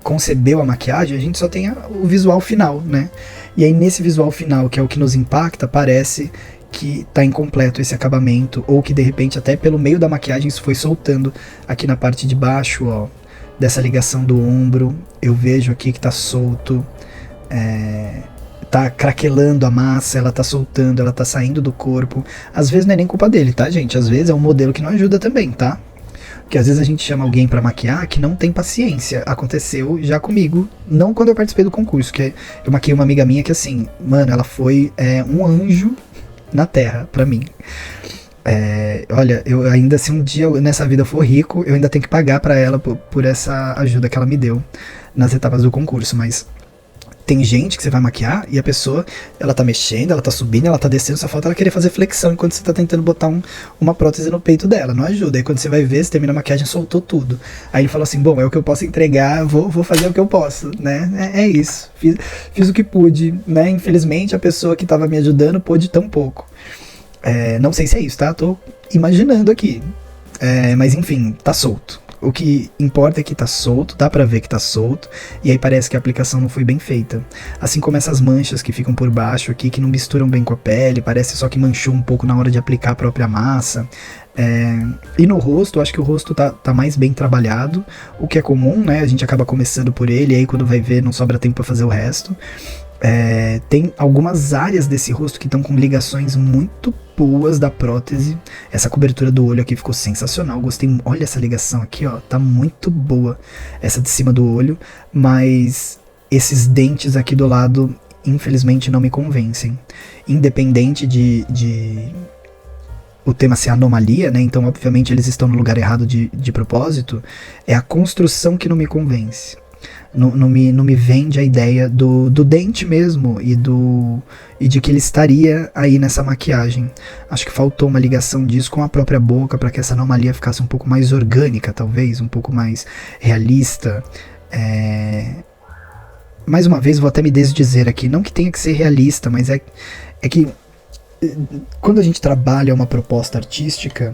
concebeu a maquiagem, a gente só tem o visual final, né? E aí nesse visual final, que é o que nos impacta, parece que tá incompleto esse acabamento, ou que de repente até pelo meio da maquiagem isso foi soltando aqui na parte de baixo, ó, dessa ligação do ombro. Eu vejo aqui que tá solto, tá craquelando a massa, ela tá soltando, ela tá saindo do corpo. Às vezes não é nem culpa dele, tá, gente? Às vezes é um modelo que não ajuda também, tá? Porque às vezes a gente chama alguém pra maquiar que não tem paciência. Aconteceu já comigo, não quando eu participei do concurso, que eu maquiei uma amiga minha que assim, mano, ela foi um anjo na terra pra mim. Olha, eu ainda, se um dia nessa vida eu for rico, eu ainda tenho que pagar pra ela por essa ajuda que ela me deu nas etapas do concurso, mas tem gente que você vai maquiar e a pessoa, ela tá mexendo, ela tá subindo, ela tá descendo, só falta ela querer fazer flexão enquanto você tá tentando botar uma prótese no peito dela, não ajuda. Aí quando você vai ver, você termina a maquiagem, soltou tudo. Aí ele falou assim, bom, é o que eu posso entregar, vou fazer o que eu posso, né? É isso, fiz o que pude, né? Infelizmente a pessoa que tava me ajudando pôde tão pouco. Não sei se é isso, tá? Tô imaginando aqui. Mas enfim, tá solto. O que importa é que tá solto, dá pra ver que tá solto, e aí parece que a aplicação não foi bem feita. Assim como essas manchas que ficam por baixo aqui, que não misturam bem com a pele, parece só que manchou um pouco na hora de aplicar a própria massa. E no rosto, eu acho que o rosto tá mais bem trabalhado, o que é comum, né? A gente acaba começando por ele, e aí quando vai ver não sobra tempo pra fazer o resto. Tem algumas áreas desse rosto que estão com ligações muito boas da prótese. Essa cobertura do olho aqui ficou sensacional, gostei. Olha essa ligação aqui, ó, tá muito boa, essa de cima do olho, mas esses dentes aqui do lado infelizmente não me convencem. Independente de o tema ser anomalia, né, então obviamente eles estão no lugar errado de propósito, é a construção que não me convence. Não me vende a ideia do dente mesmo e de que ele estaria aí nessa maquiagem. Acho que faltou uma ligação disso com a própria boca para que essa anomalia ficasse um pouco mais orgânica, talvez, um pouco mais realista. Mais uma vez, vou até me desdizer aqui, não que tenha que ser realista, mas é que quando a gente trabalha uma proposta artística,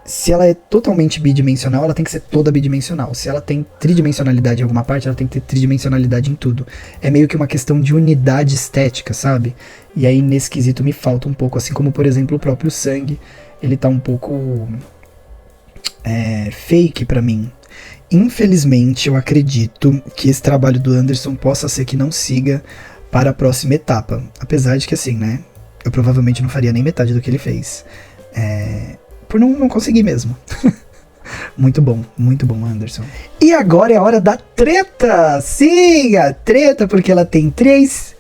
se ela é totalmente bidimensional, ela tem que ser toda bidimensional. Se ela tem tridimensionalidade em alguma parte, ela tem que ter tridimensionalidade em tudo. É meio que uma questão de unidade estética, sabe? E aí nesse quesito me falta um pouco, assim como por exemplo o próprio sangue, ele tá um pouco fake pra mim. Infelizmente eu acredito que esse trabalho do Anderson possa ser que não siga para a próxima etapa. Apesar de que assim, né, eu provavelmente não faria nem metade do que ele fez. Por não conseguir mesmo. Muito bom, Anderson. E agora é a hora da treta! Sim, a treta, porque ela tem 3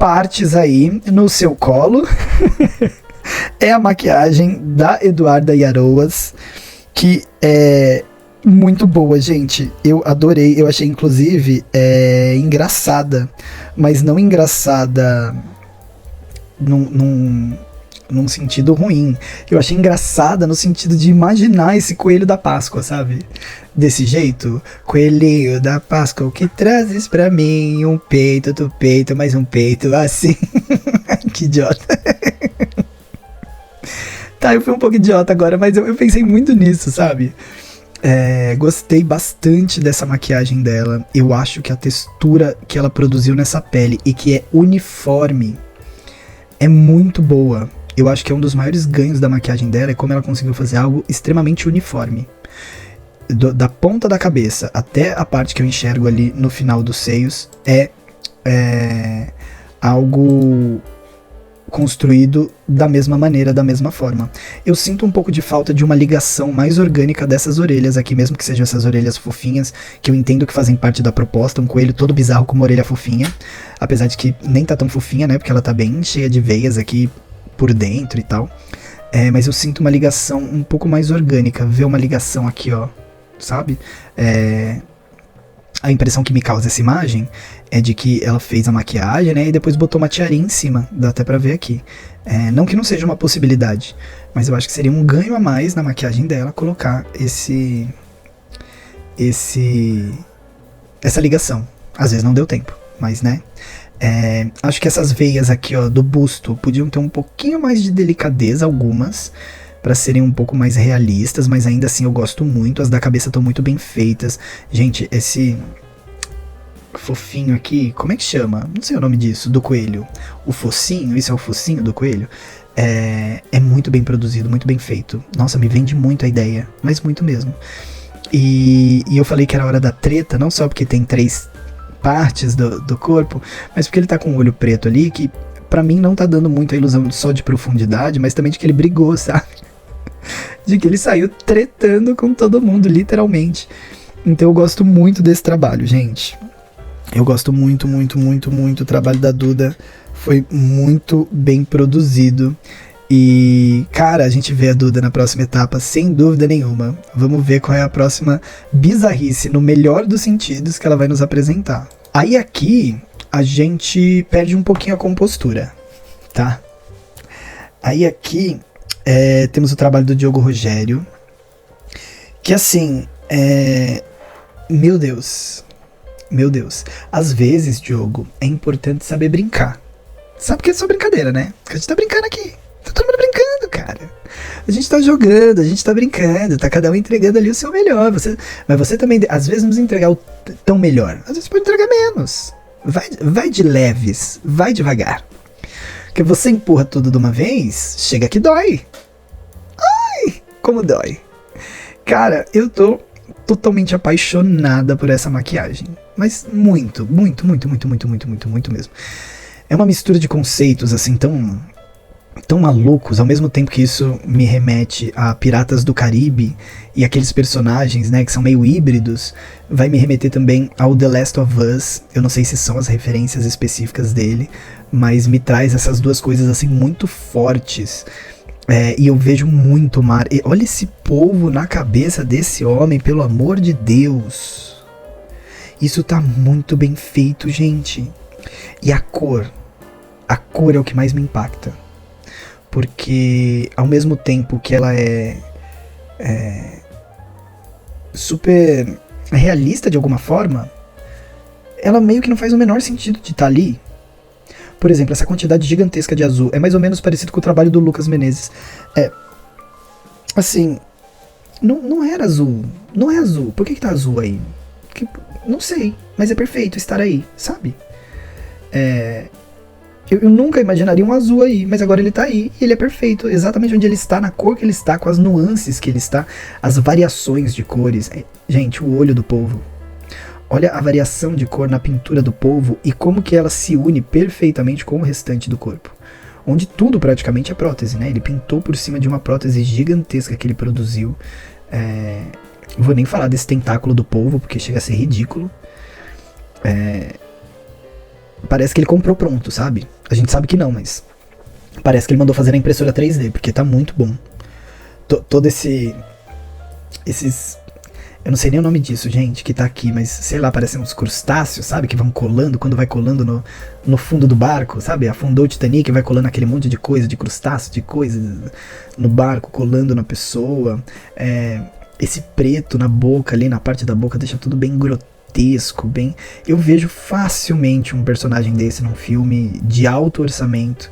partes aí no seu colo. É a maquiagem da Eduarda Yaroas, que é muito boa, gente. Eu adorei, eu achei inclusive engraçada, mas não engraçada num sentido ruim. Eu achei engraçada no sentido de imaginar esse coelho da Páscoa, sabe? Desse jeito. Coelhinho da Páscoa, o que trazes pra mim? Um peito do peito, mais um peito, assim. Que idiota. Tá, eu fui um pouco idiota agora, mas eu pensei muito nisso, sabe? Gostei bastante dessa maquiagem dela. Eu acho que a textura que ela produziu nessa pele e que é uniforme é muito boa. Eu acho que é um dos maiores ganhos da maquiagem dela é como ela conseguiu fazer algo extremamente uniforme. Da ponta da cabeça até a parte que eu enxergo ali no final dos seios é algo construído da mesma maneira, da mesma forma. Eu sinto um pouco de falta de uma ligação mais orgânica dessas orelhas aqui, mesmo que sejam essas orelhas fofinhas, que eu entendo que fazem parte da proposta, um coelho todo bizarro com uma orelha fofinha, apesar de que nem tá tão fofinha, né, porque ela tá bem cheia de veias aqui por dentro e tal, mas eu sinto uma ligação um pouco mais orgânica, ver uma ligação aqui, ó, sabe? A impressão que me causa essa imagem é de que ela fez a maquiagem, né, e depois botou uma tiarinha em cima, dá até pra ver aqui. Não que não seja uma possibilidade, mas eu acho que seria um ganho a mais na maquiagem dela colocar essa ligação. Às vezes não deu tempo, mas né. Acho que essas veias aqui, ó, do busto podiam ter um pouquinho mais de delicadeza, algumas, para serem um pouco mais realistas, mas ainda assim eu gosto muito. As da cabeça estão muito bem feitas. Gente, fofinho aqui, como é que chama? Não sei o nome disso, do coelho. O focinho, isso é o focinho do coelho. É muito bem produzido, muito bem feito. Nossa, me vende muito a ideia, mas muito mesmo. E eu falei que era hora da treta, não só porque tem 3 partes do corpo, mas porque ele tá com o olho preto ali, que pra mim não tá dando muito a ilusão só de profundidade, mas também de que ele brigou, sabe? De que ele saiu tretando com todo mundo, literalmente. Então eu gosto muito desse trabalho, gente. Eu gosto muito, muito, muito, muito. O trabalho da Duda foi muito bem produzido. E, cara, a gente vê a Duda na próxima etapa, sem dúvida nenhuma. Vamos ver qual é a próxima bizarrice, no melhor dos sentidos, que ela vai nos apresentar. Aí aqui, a gente perde um pouquinho a compostura, tá? Aí aqui, temos o trabalho do Diogo Rogério, que assim, meu Deus. Às vezes, Diogo, é importante saber brincar. Sabe que é só brincadeira, né? Porque a gente tá brincando aqui. Tá todo mundo brincando, cara. A gente tá jogando, a gente tá brincando, tá cada um entregando ali o seu melhor. Mas você também, às vezes, não precisa entregar o tão melhor. Às vezes pode entregar menos. Vai de leves, vai devagar. Porque você empurra tudo de uma vez, chega que dói. Ai, como dói. Cara, eu tô totalmente apaixonada por essa maquiagem. Mas muito, muito, muito, muito, muito, muito, muito, muito mesmo. É uma mistura de conceitos, assim, tão malucos, ao mesmo tempo que isso me remete a Piratas do Caribe e aqueles personagens, né, que são meio híbridos, vai me remeter também ao The Last of Us. Eu não sei se são as referências específicas dele, mas me traz essas duas coisas, assim, muito fortes. E eu vejo muito mar. E olha esse polvo na cabeça desse homem, pelo amor de Deus. Isso tá muito bem feito, gente. E a cor é o que mais me impacta. Porque ao mesmo tempo que ela é super realista de alguma forma, ela meio que não faz o menor sentido de estar ali. Por exemplo, essa quantidade gigantesca de azul é mais ou menos parecido com o trabalho do Lucas Menezes. Assim, não era azul. Não é azul. Por que tá azul aí? Não sei, mas é perfeito estar aí, sabe? Eu nunca imaginaria um azul aí, mas agora ele tá aí e ele é perfeito, exatamente onde ele está, na cor que ele está, com as nuances que ele está, as variações de cores. Gente, o olho do polvo. Olha a variação de cor na pintura do polvo e como que ela se une perfeitamente com o restante do corpo. Onde tudo praticamente é prótese, né? Ele pintou por cima de uma prótese gigantesca que ele produziu. Não vou nem falar desse tentáculo do polvo, porque chega a ser ridículo. Parece que ele comprou pronto, sabe? A gente sabe que não, mas parece que ele mandou fazer na impressora 3D, porque tá muito bom. Todo esses... Eu não sei nem o nome disso, gente, que tá aqui, mas sei lá, parecem uns crustáceos, sabe? Que vão colando, quando vai colando no fundo do barco, sabe? Afundou o Titanic e vai colando aquele monte de coisa, de crustáceo, de coisa no barco, colando na pessoa. Esse preto na boca, ali na parte da boca, deixa tudo bem grotesco, bem... Eu vejo facilmente um personagem desse num filme de alto orçamento.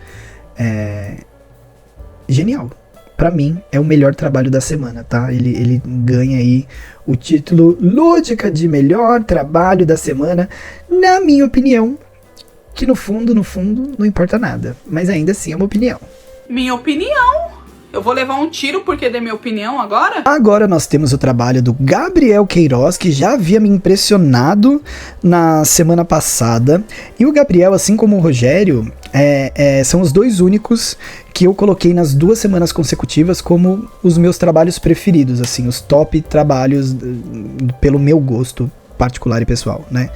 Genial. Pra mim, é o melhor trabalho da semana, tá? Ele ganha aí o título Lúdica de melhor trabalho da semana, na minha opinião, que no fundo, não importa nada. Mas ainda assim é uma opinião. Minha opinião? Eu vou levar um tiro porque dei minha opinião agora? Agora nós temos o trabalho do Gabriel Queiroz, que já havia me impressionado na semana passada. E o Gabriel, assim como o Rogério, são os dois únicos que eu coloquei nas 2 semanas consecutivas como os meus trabalhos preferidos, assim, os top trabalhos pelo meu gosto particular e pessoal, né?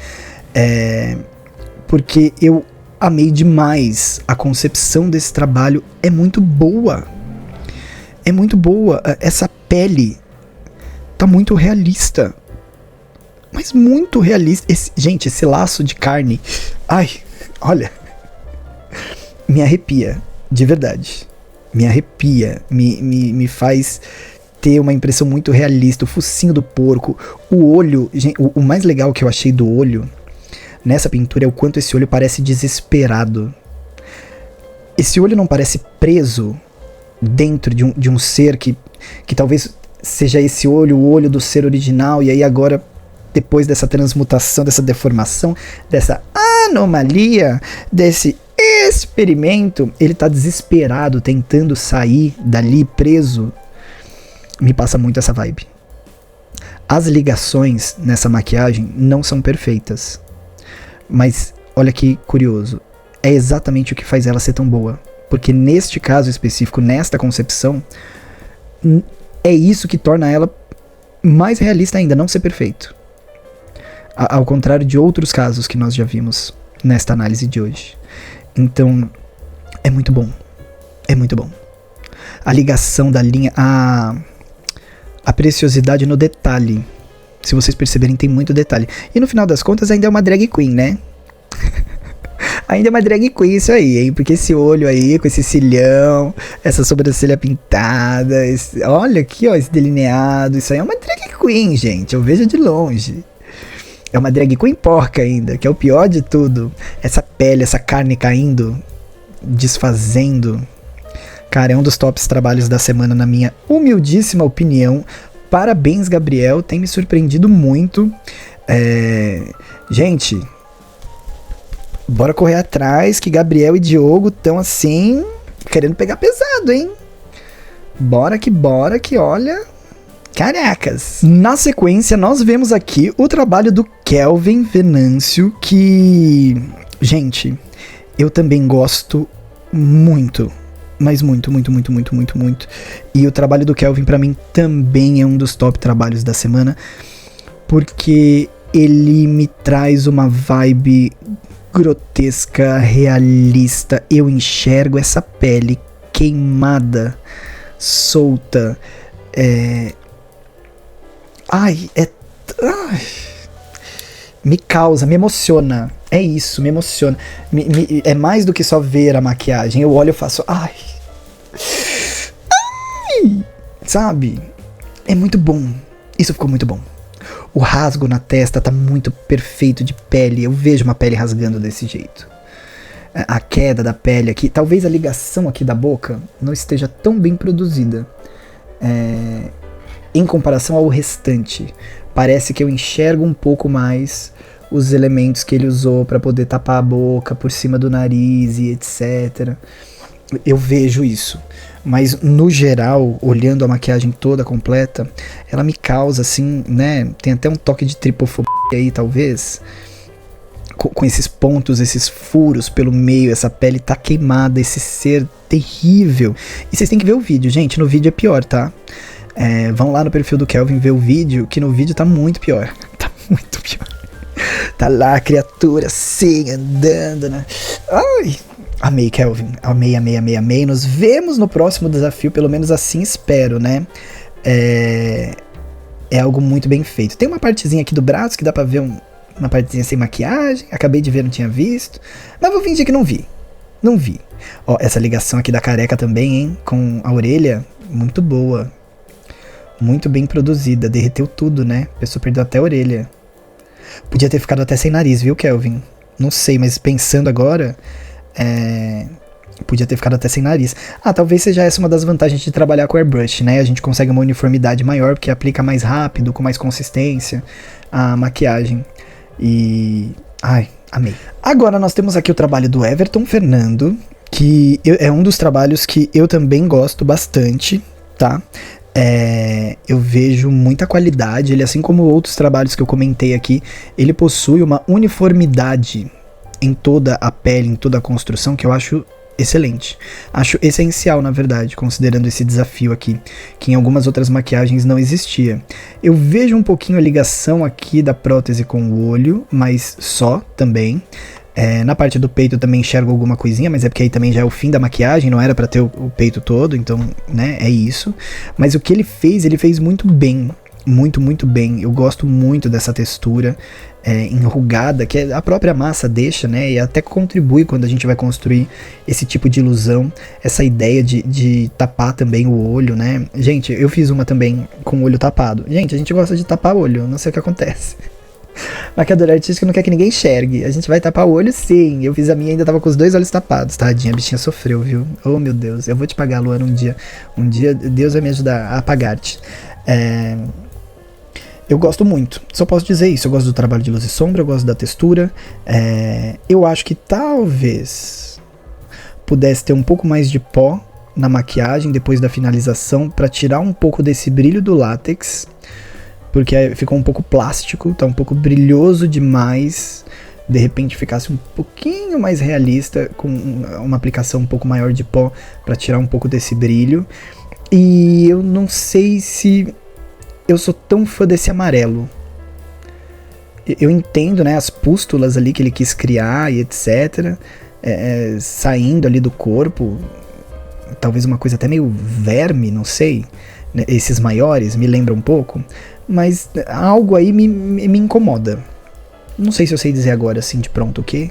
Porque eu amei demais a concepção desse trabalho, é muito boa. É muito boa, essa pele tá muito realista, mas muito realista. Gente, esse laço de carne, ai, olha, me arrepia, de verdade, me arrepia, me faz ter uma impressão muito realista. O focinho do porco, o olho, gente, o mais legal que eu achei do olho nessa pintura é o quanto esse olho parece desesperado. Esse olho não parece preso dentro de um ser que talvez seja esse olho, o olho do ser original, e aí agora depois dessa transmutação, dessa deformação, dessa anomalia, desse experimento, ele tá desesperado, tentando sair dali preso. Me passa muito essa vibe. As ligações nessa maquiagem não são perfeitas. Mas, olha que curioso, é exatamente o que faz ela ser tão boa. Porque neste caso específico, nesta concepção, é isso que torna ela mais realista ainda, não ser perfeito. Ao contrário de outros casos que nós já vimos nesta análise de hoje. Então, é muito bom. É muito bom. A ligação da linha, a preciosidade no detalhe. Se vocês perceberem, tem muito detalhe. E no final das contas, ainda é uma drag queen, né? Ainda é uma drag queen isso aí, hein? Porque esse olho aí, com esse cilião, essa sobrancelha pintada, olha aqui, ó, esse delineado. Isso aí é uma drag queen, gente. Eu vejo de longe. É uma drag queen porca ainda, que é o pior de tudo. Essa pele, essa carne caindo, desfazendo. Cara, é um dos tops trabalhos da semana, na minha humildíssima opinião. Parabéns, Gabriel. Tem me surpreendido muito. Gente, bora correr atrás, que Gabriel e Diogo estão assim, querendo pegar pesado, hein? Bora, que olha... Caracas! Na sequência, nós vemos aqui o trabalho do Kelvin Venâncio, que... Gente, eu também gosto muito. Mas muito. E o trabalho do Kelvin, pra mim, também é um dos top trabalhos da semana. Porque ele me traz uma vibe grotesca, realista. Eu enxergo essa pele queimada, solta. Me causa, me emociona. É isso, me emociona. É mais do que só ver a maquiagem. Eu olho e faço... Ai! Sabe? É muito bom. Isso ficou muito bom. O rasgo na testa tá muito perfeito de pele. Eu vejo uma pele rasgando desse jeito. A queda da pele aqui. Talvez a ligação aqui da boca não esteja tão bem produzida. Em comparação ao restante. Parece que eu enxergo um pouco mais os elementos que ele usou para poder tapar a boca por cima do nariz e etc. Eu vejo isso. Mas no geral, olhando a maquiagem toda completa, ela me causa assim, né? Tem até um toque de tripofobia aí, talvez. Com esses pontos, esses furos pelo meio, essa pele tá queimada, esse ser terrível. E vocês têm que ver o vídeo, gente. No vídeo é pior, tá? Vão lá no perfil do Kelvin ver o vídeo, que no vídeo tá muito pior. Tá muito pior. Tá lá a criatura assim, andando, né? Ai, amei, Kelvin. Amei. Nos vemos no próximo desafio, pelo menos assim espero, né? É algo muito bem feito. Tem uma partezinha aqui do braço que dá pra ver uma partezinha sem maquiagem. Acabei de ver, não tinha visto. Mas vou fingir que não vi. Não vi. Ó, essa ligação aqui da careca também, hein? Com a orelha, muito boa. Muito bem produzida, derreteu tudo, né? A pessoa perdeu até a orelha. Podia ter ficado até sem nariz, viu, Kelvin? Não sei, mas pensando agora, podia ter ficado até sem nariz. Talvez seja essa uma das vantagens de trabalhar com airbrush, né? A gente consegue uma uniformidade maior, porque aplica mais rápido, com mais consistência, a maquiagem. E... ai, amei. Agora nós temos aqui o trabalho do Everton Fernando, que é um dos trabalhos que eu também gosto bastante, tá? Eu vejo muita qualidade. Ele, assim como outros trabalhos que eu comentei aqui, ele possui uma uniformidade em toda a pele, em toda a construção, que eu acho excelente. Acho essencial, na verdade, considerando esse desafio aqui, que em algumas outras maquiagens não existia. Eu vejo um pouquinho a ligação aqui da prótese com o olho, mas só também. Na parte do peito eu também enxergo alguma coisinha, mas é porque aí também já é o fim da maquiagem, não era pra ter o peito todo, então, né, é isso. Mas o que ele fez muito bem, muito bem. Eu gosto muito dessa textura enrugada, que a própria massa deixa, né, e até contribui quando a gente vai construir esse tipo de ilusão, essa ideia de tapar também o olho, né. Gente, eu fiz uma também com o olho tapado. Gente, a gente gosta de tapar o olho, não sei o que acontece. Maquiadora artística não quer que ninguém enxergue. A gente vai tapar o olho, sim. Eu fiz a minha e ainda tava com os 2 olhos tapados. Tadinha, a bichinha sofreu, viu? Oh, meu Deus. Eu vou te pagar, Luana, um dia. Um dia Deus vai me ajudar a pagar-te. Eu gosto muito, só posso dizer isso. Eu gosto do trabalho de luz e sombra, eu gosto da textura. Eu acho que talvez pudesse ter um pouco mais de pó na maquiagem depois da finalização para tirar um pouco desse brilho do látex, porque ficou um pouco plástico, tá um pouco brilhoso demais. De repente ficasse um pouquinho mais realista, com uma aplicação um pouco maior de pó para tirar um pouco desse brilho. E eu não sei se eu sou tão fã desse amarelo. Eu entendo, né, as pústulas ali que ele quis criar e etc, saindo ali do corpo, talvez uma coisa até meio verme, não sei, né, esses maiores me lembram um pouco, mas algo aí me incomoda. Não sei se eu sei dizer agora assim de pronto o que,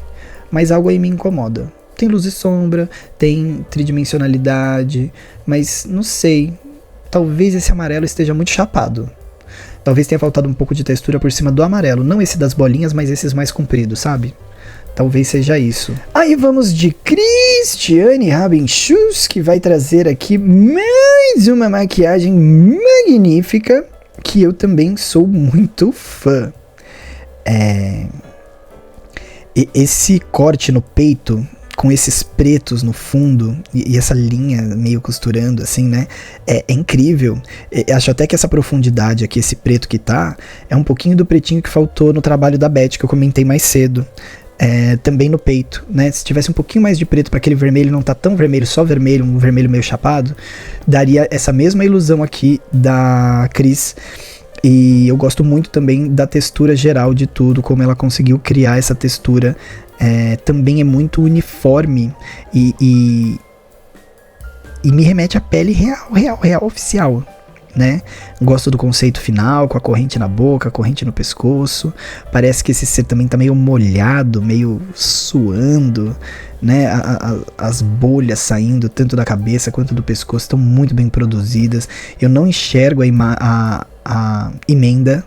mas algo aí me incomoda. Tem luz e sombra, tem tridimensionalidade, mas não sei, talvez esse amarelo esteja muito chapado. Talvez tenha faltado um pouco de textura por cima do amarelo, não esse das bolinhas, mas esses mais compridos, sabe? Talvez seja isso. Aí vamos de Cristiane Rabenschus, que vai trazer aqui mais uma maquiagem magnífica, que eu também sou muito fã. Esse corte no peito, com esses pretos no fundo, e essa linha meio costurando assim, né, é incrível. Acho até que essa profundidade aqui, esse preto que tá, é um pouquinho do pretinho que faltou no trabalho da Beth, que eu comentei mais cedo. Também no peito, né, se tivesse um pouquinho mais de preto para aquele vermelho não tá tão vermelho, só vermelho, um vermelho meio chapado, daria essa mesma ilusão aqui da Cris. E eu gosto muito também da textura geral de tudo, como ela conseguiu criar essa textura. Também é muito uniforme e me remete à pele real, oficial, né? Gosto do conceito final, com a corrente na boca, a corrente no pescoço. Parece que esse ser também tá meio molhado, meio suando, né? As bolhas saindo tanto da cabeça quanto do pescoço estão muito bem produzidas. Eu não enxergo a emenda.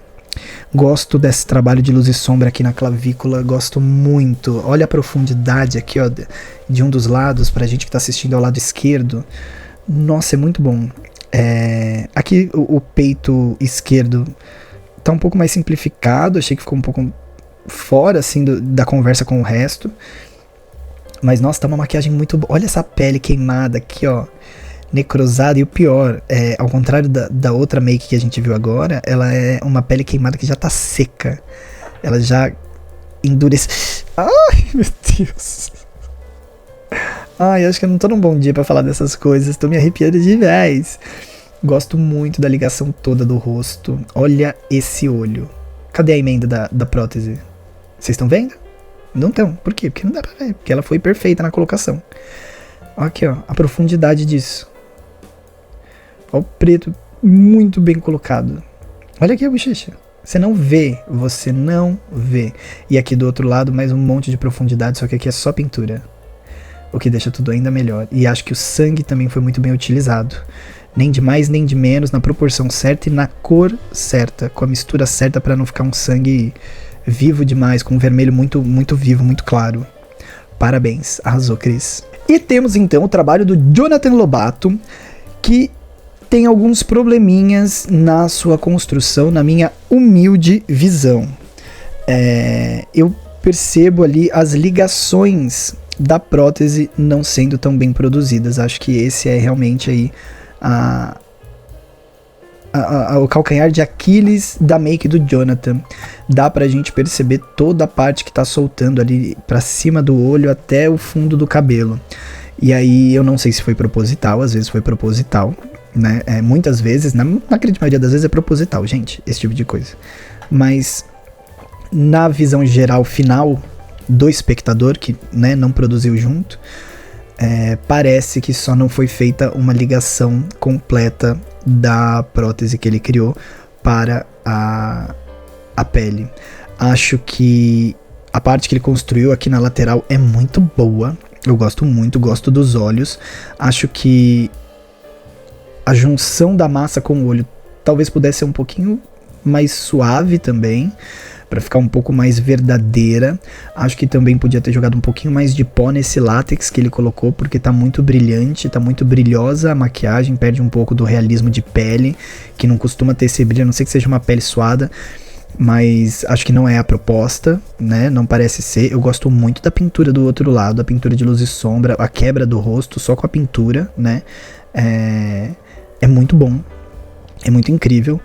Gosto desse trabalho de luz e sombra aqui na clavícula, gosto muito. Olha a profundidade aqui, ó, de um dos lados, pra gente que tá assistindo ao lado esquerdo. Nossa, é muito bom. Aqui o peito esquerdo tá um pouco mais simplificado, achei que ficou um pouco fora assim da conversa com o resto. Mas nossa, tá uma maquiagem muito boa. Olha essa pele queimada aqui, ó, necrosada. E o pior, ao contrário da outra make que a gente viu agora, ela é uma pele queimada que já tá seca. Ela já endurece. Ai, meu Deus. Ai, acho que eu não tô num bom dia pra falar dessas coisas. Tô me arrepiando de vez. Gosto muito da ligação toda do rosto. Olha esse olho. Cadê a emenda da prótese? Vocês estão vendo? Não estão. Por quê? Porque não dá pra ver. Porque ela foi perfeita na colocação. Aqui, ó. A profundidade disso. Olha o preto muito bem colocado. Olha aqui a bochecha. Você não vê. Você não vê. E aqui do outro lado, mais um monte de profundidade. Só que aqui é só pintura. O que deixa tudo ainda melhor. E acho que o sangue também foi muito bem utilizado. Nem de mais, nem de menos. Na proporção certa e na cor certa. Com a mistura certa para não ficar um sangue vivo demais. Com um vermelho muito, muito vivo, muito claro. Parabéns. Arrasou, Cris. E temos então o trabalho do Jonathan Lobato, que tem alguns probleminhas na sua construção, na minha humilde visão. Eu percebo ali as ligações da prótese não sendo tão bem produzidas. Acho que esse é realmente aí o calcanhar de Aquiles da make do Jonathan. Dá pra gente perceber toda a parte que tá soltando ali pra cima do olho até o fundo do cabelo. E aí eu não sei se foi proposital, às vezes foi proposital, né? Muitas vezes, na grande maioria das vezes é proposital, gente, esse tipo de coisa. Mas na visão geral final do espectador, que, né, não produziu junto, parece que só não foi feita uma ligação completa da prótese que ele criou para a pele. Acho que a parte que ele construiu aqui na lateral é muito boa. Eu gosto muito, gosto dos olhos. Acho que a junção da massa com o olho talvez pudesse ser um pouquinho mais suave também, pra ficar um pouco mais verdadeira. Acho que também podia ter jogado um pouquinho mais de pó nesse látex que ele colocou, porque tá muito brilhante, tá muito brilhosa a maquiagem, perde um pouco do realismo de pele, que não costuma ter esse brilho, a não ser que seja uma pele suada, mas acho que não é a proposta, né, não parece ser. Eu gosto muito da pintura do outro lado, a pintura de luz e sombra, a quebra do rosto só com a pintura, né, é muito bom. É muito incrível.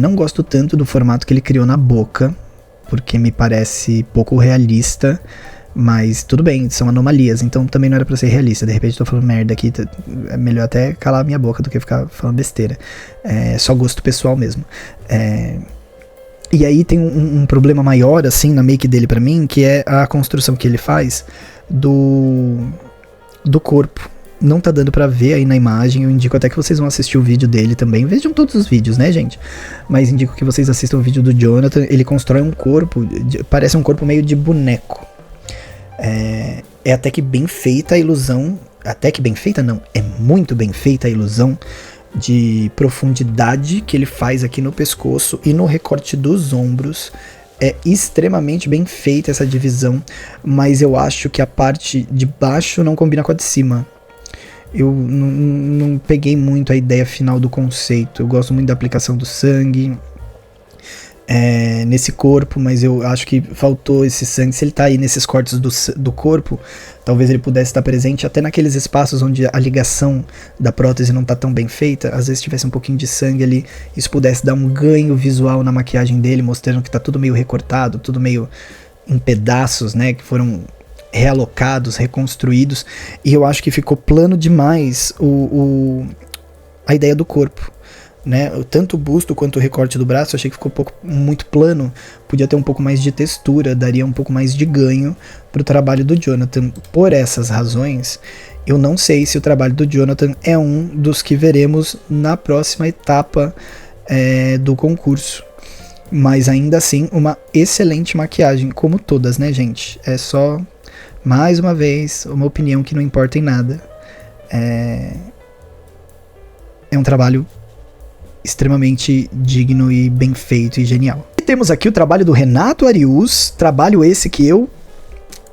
Não gosto tanto do formato que ele criou na boca, porque me parece pouco realista, mas tudo bem, são anomalias, então também não era pra ser realista. De repente tô falando merda aqui, é melhor até calar a minha boca do que ficar falando besteira. É só gosto pessoal mesmo. E aí tem um problema maior, assim, na make dele pra mim, que é a construção que ele faz do corpo. Não tá dando pra ver aí na imagem, eu indico até que vocês vão assistir o vídeo dele também. Vejam todos os vídeos, né, gente? Mas indico que vocês assistam o vídeo do Jonathan. Ele constrói um corpo, parece um corpo meio de boneco. É até que bem feita a ilusão. Até que bem feita não, é muito bem feita a ilusão de profundidade que ele faz aqui no pescoço e no recorte dos ombros. É extremamente bem feita essa divisão, mas eu acho que a parte de baixo não combina com a de cima. Eu não peguei muito a ideia final do conceito. Eu gosto muito da aplicação do sangue nesse corpo, mas eu acho que faltou esse sangue. Se ele tá aí nesses cortes do corpo, talvez ele pudesse estar presente até naqueles espaços onde a ligação da prótese não tá tão bem feita. Às vezes tivesse um pouquinho de sangue ali, isso pudesse dar um ganho visual na maquiagem dele, mostrando que tá tudo meio recortado, tudo meio em pedaços, né, que foram realocados, reconstruídos, e eu acho que ficou plano demais a ideia do corpo, né? Tanto o busto quanto o recorte do braço, eu achei que ficou muito plano, podia ter um pouco mais de textura, daria um pouco mais de ganho pro trabalho do Jonathan. Por essas razões, eu não sei se o trabalho do Jonathan é um dos que veremos na próxima etapa do concurso. Mas ainda assim, uma excelente maquiagem, como todas, né, gente? É só, mais uma vez, uma opinião que não importa em nada. É um trabalho extremamente digno e bem feito e genial. E temos aqui o trabalho do Renato Arius, trabalho esse que eu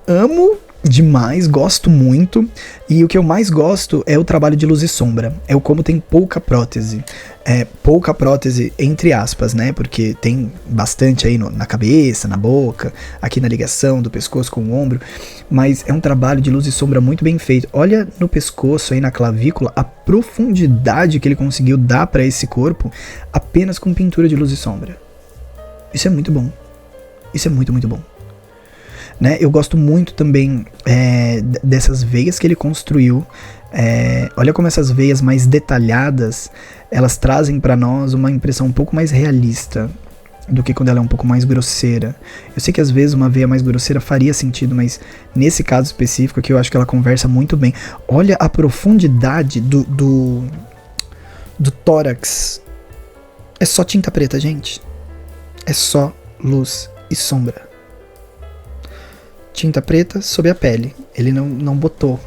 amo demais, gosto muito, e o que eu mais gosto é o trabalho de luz e sombra, é o como tem pouca prótese, pouca prótese entre aspas, né, porque tem bastante aí na cabeça, na boca, aqui na ligação do pescoço com o ombro, mas é um trabalho de luz e sombra muito bem feito. Olha no pescoço aí, na clavícula, a profundidade que ele conseguiu dar para esse corpo apenas com pintura de luz e sombra. Isso é muito bom, isso é muito, muito bom. Né, eu gosto muito também dessas veias que ele construiu. Olha como essas veias mais detalhadas, elas trazem para nós uma impressão um pouco mais realista do que quando ela é um pouco mais grosseira. Eu sei que às vezes uma veia mais grosseira faria sentido, mas nesse caso específico aqui eu acho que ela conversa muito bem. Olha a profundidade do tórax. É só tinta preta, gente. É só luz e sombra. Tinta preta sobre a pele. Ele não botou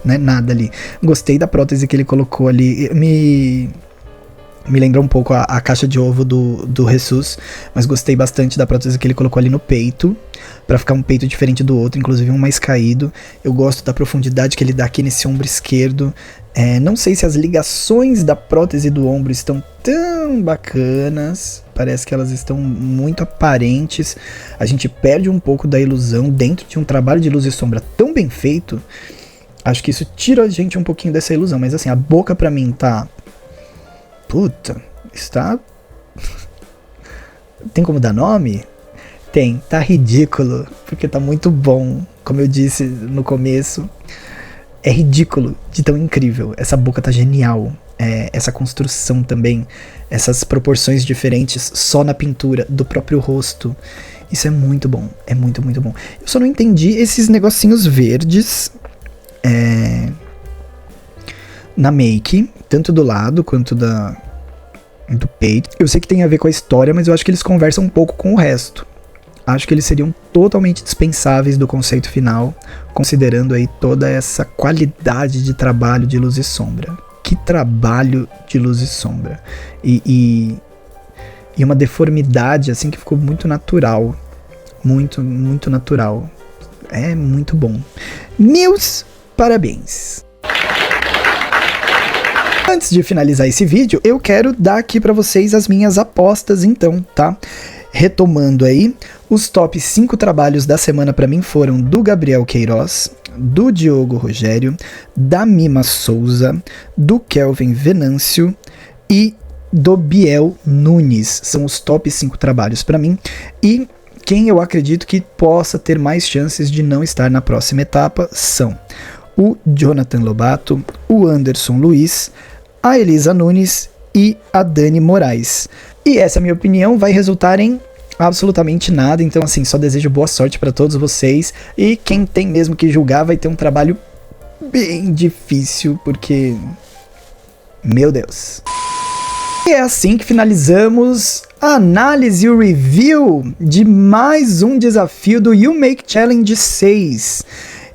né, nada ali. Gostei da prótese que ele colocou ali. Me lembra um pouco a caixa de ovo do Jesus, mas gostei bastante da prótese que ele colocou ali no peito, pra ficar um peito diferente do outro, inclusive um mais caído. Eu gosto da profundidade que ele dá aqui nesse ombro esquerdo. Não sei se as ligações da prótese do ombro estão tão bacanas, parece que elas estão muito aparentes. A gente perde um pouco da ilusão dentro de um trabalho de luz e sombra tão bem feito. Acho que isso tira a gente um pouquinho dessa ilusão, mas assim, a boca pra mim tá... Puta, está... Tem como dar nome? Tem, tá ridículo, porque tá muito bom, como eu disse no começo. É ridículo de tão incrível. Essa boca tá genial. Essa construção também. Essas proporções diferentes só na pintura do próprio rosto. Isso é muito bom. É muito, muito bom. Eu só não entendi esses negocinhos verdes na make. Tanto do lado quanto do peito. Eu sei que tem a ver com a história, mas eu acho que eles conversam um pouco com o resto. Acho que eles seriam totalmente dispensáveis do conceito final, considerando aí toda essa qualidade de trabalho de luz e sombra. Que trabalho de luz e sombra. E e uma deformidade assim que ficou muito natural. Muito, muito natural. É muito bom. Meus parabéns. Antes de finalizar esse vídeo, eu quero dar aqui pra vocês as minhas apostas então, tá? Retomando aí, os top 5 trabalhos da semana pra mim foram do Gabriel Queiroz, do Diogo Rogério, da Mima Souza, do Kelvin Venâncio e do Biel Nunes. São os top 5 trabalhos pra mim. E quem eu acredito que possa ter mais chances de não estar na próxima etapa são o Jonathan Lobato, o Anderson Luiz, a Elisa Nunes e a Dani Moraes. E essa minha opinião vai resultar em absolutamente nada, então assim, só desejo boa sorte para todos vocês, e quem tem mesmo que julgar vai ter um trabalho bem difícil, porque... meu Deus. E é assim que finalizamos a análise e o review de mais um desafio do You Make Challenge 6.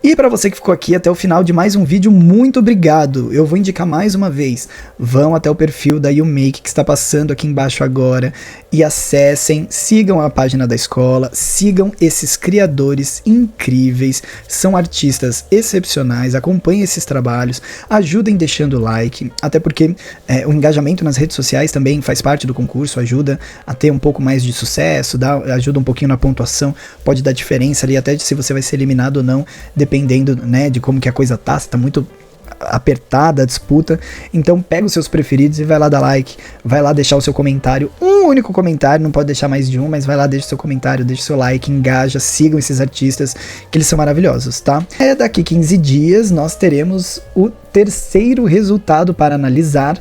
E para você que ficou aqui até o final de mais um vídeo, muito obrigado. Eu vou indicar mais uma vez, vão até o perfil da You Make que está passando aqui embaixo agora e acessem, sigam a página da escola, sigam esses criadores incríveis, são artistas excepcionais, acompanhem esses trabalhos, ajudem deixando o like, até porque o engajamento nas redes sociais também faz parte do concurso, ajuda a ter um pouco mais de sucesso, ajuda um pouquinho na pontuação, pode dar diferença ali até de se você vai ser eliminado ou não, dependendo, né, de como que a coisa tá, se tá muito apertada a disputa. Então pega os seus preferidos e vai lá dar like, vai lá deixar o seu comentário, um único comentário, não pode deixar mais de um, mas vai lá, deixa o seu comentário, deixa o seu like, engaja, sigam esses artistas, que eles são maravilhosos, tá? Daqui 15 dias nós teremos o terceiro resultado para analisar,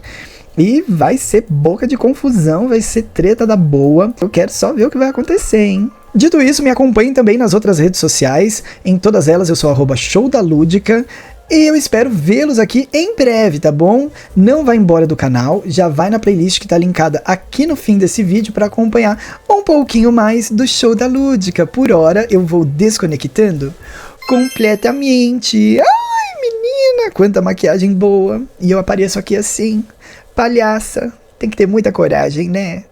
e vai ser boca de confusão, vai ser treta da boa. Eu quero só ver o que vai acontecer, hein? Dito isso, me acompanhem também nas outras redes sociais. Em todas elas eu sou @showdalúdica. E eu espero vê-los aqui em breve, tá bom? Não vai embora do canal, já vai na playlist que tá linkada aqui no fim desse vídeo para acompanhar um pouquinho mais do Show da Lúdica. Por hora eu vou desconectando completamente. Ai, menina, quanta maquiagem boa. E eu apareço aqui assim, palhaça. Tem que ter muita coragem, né?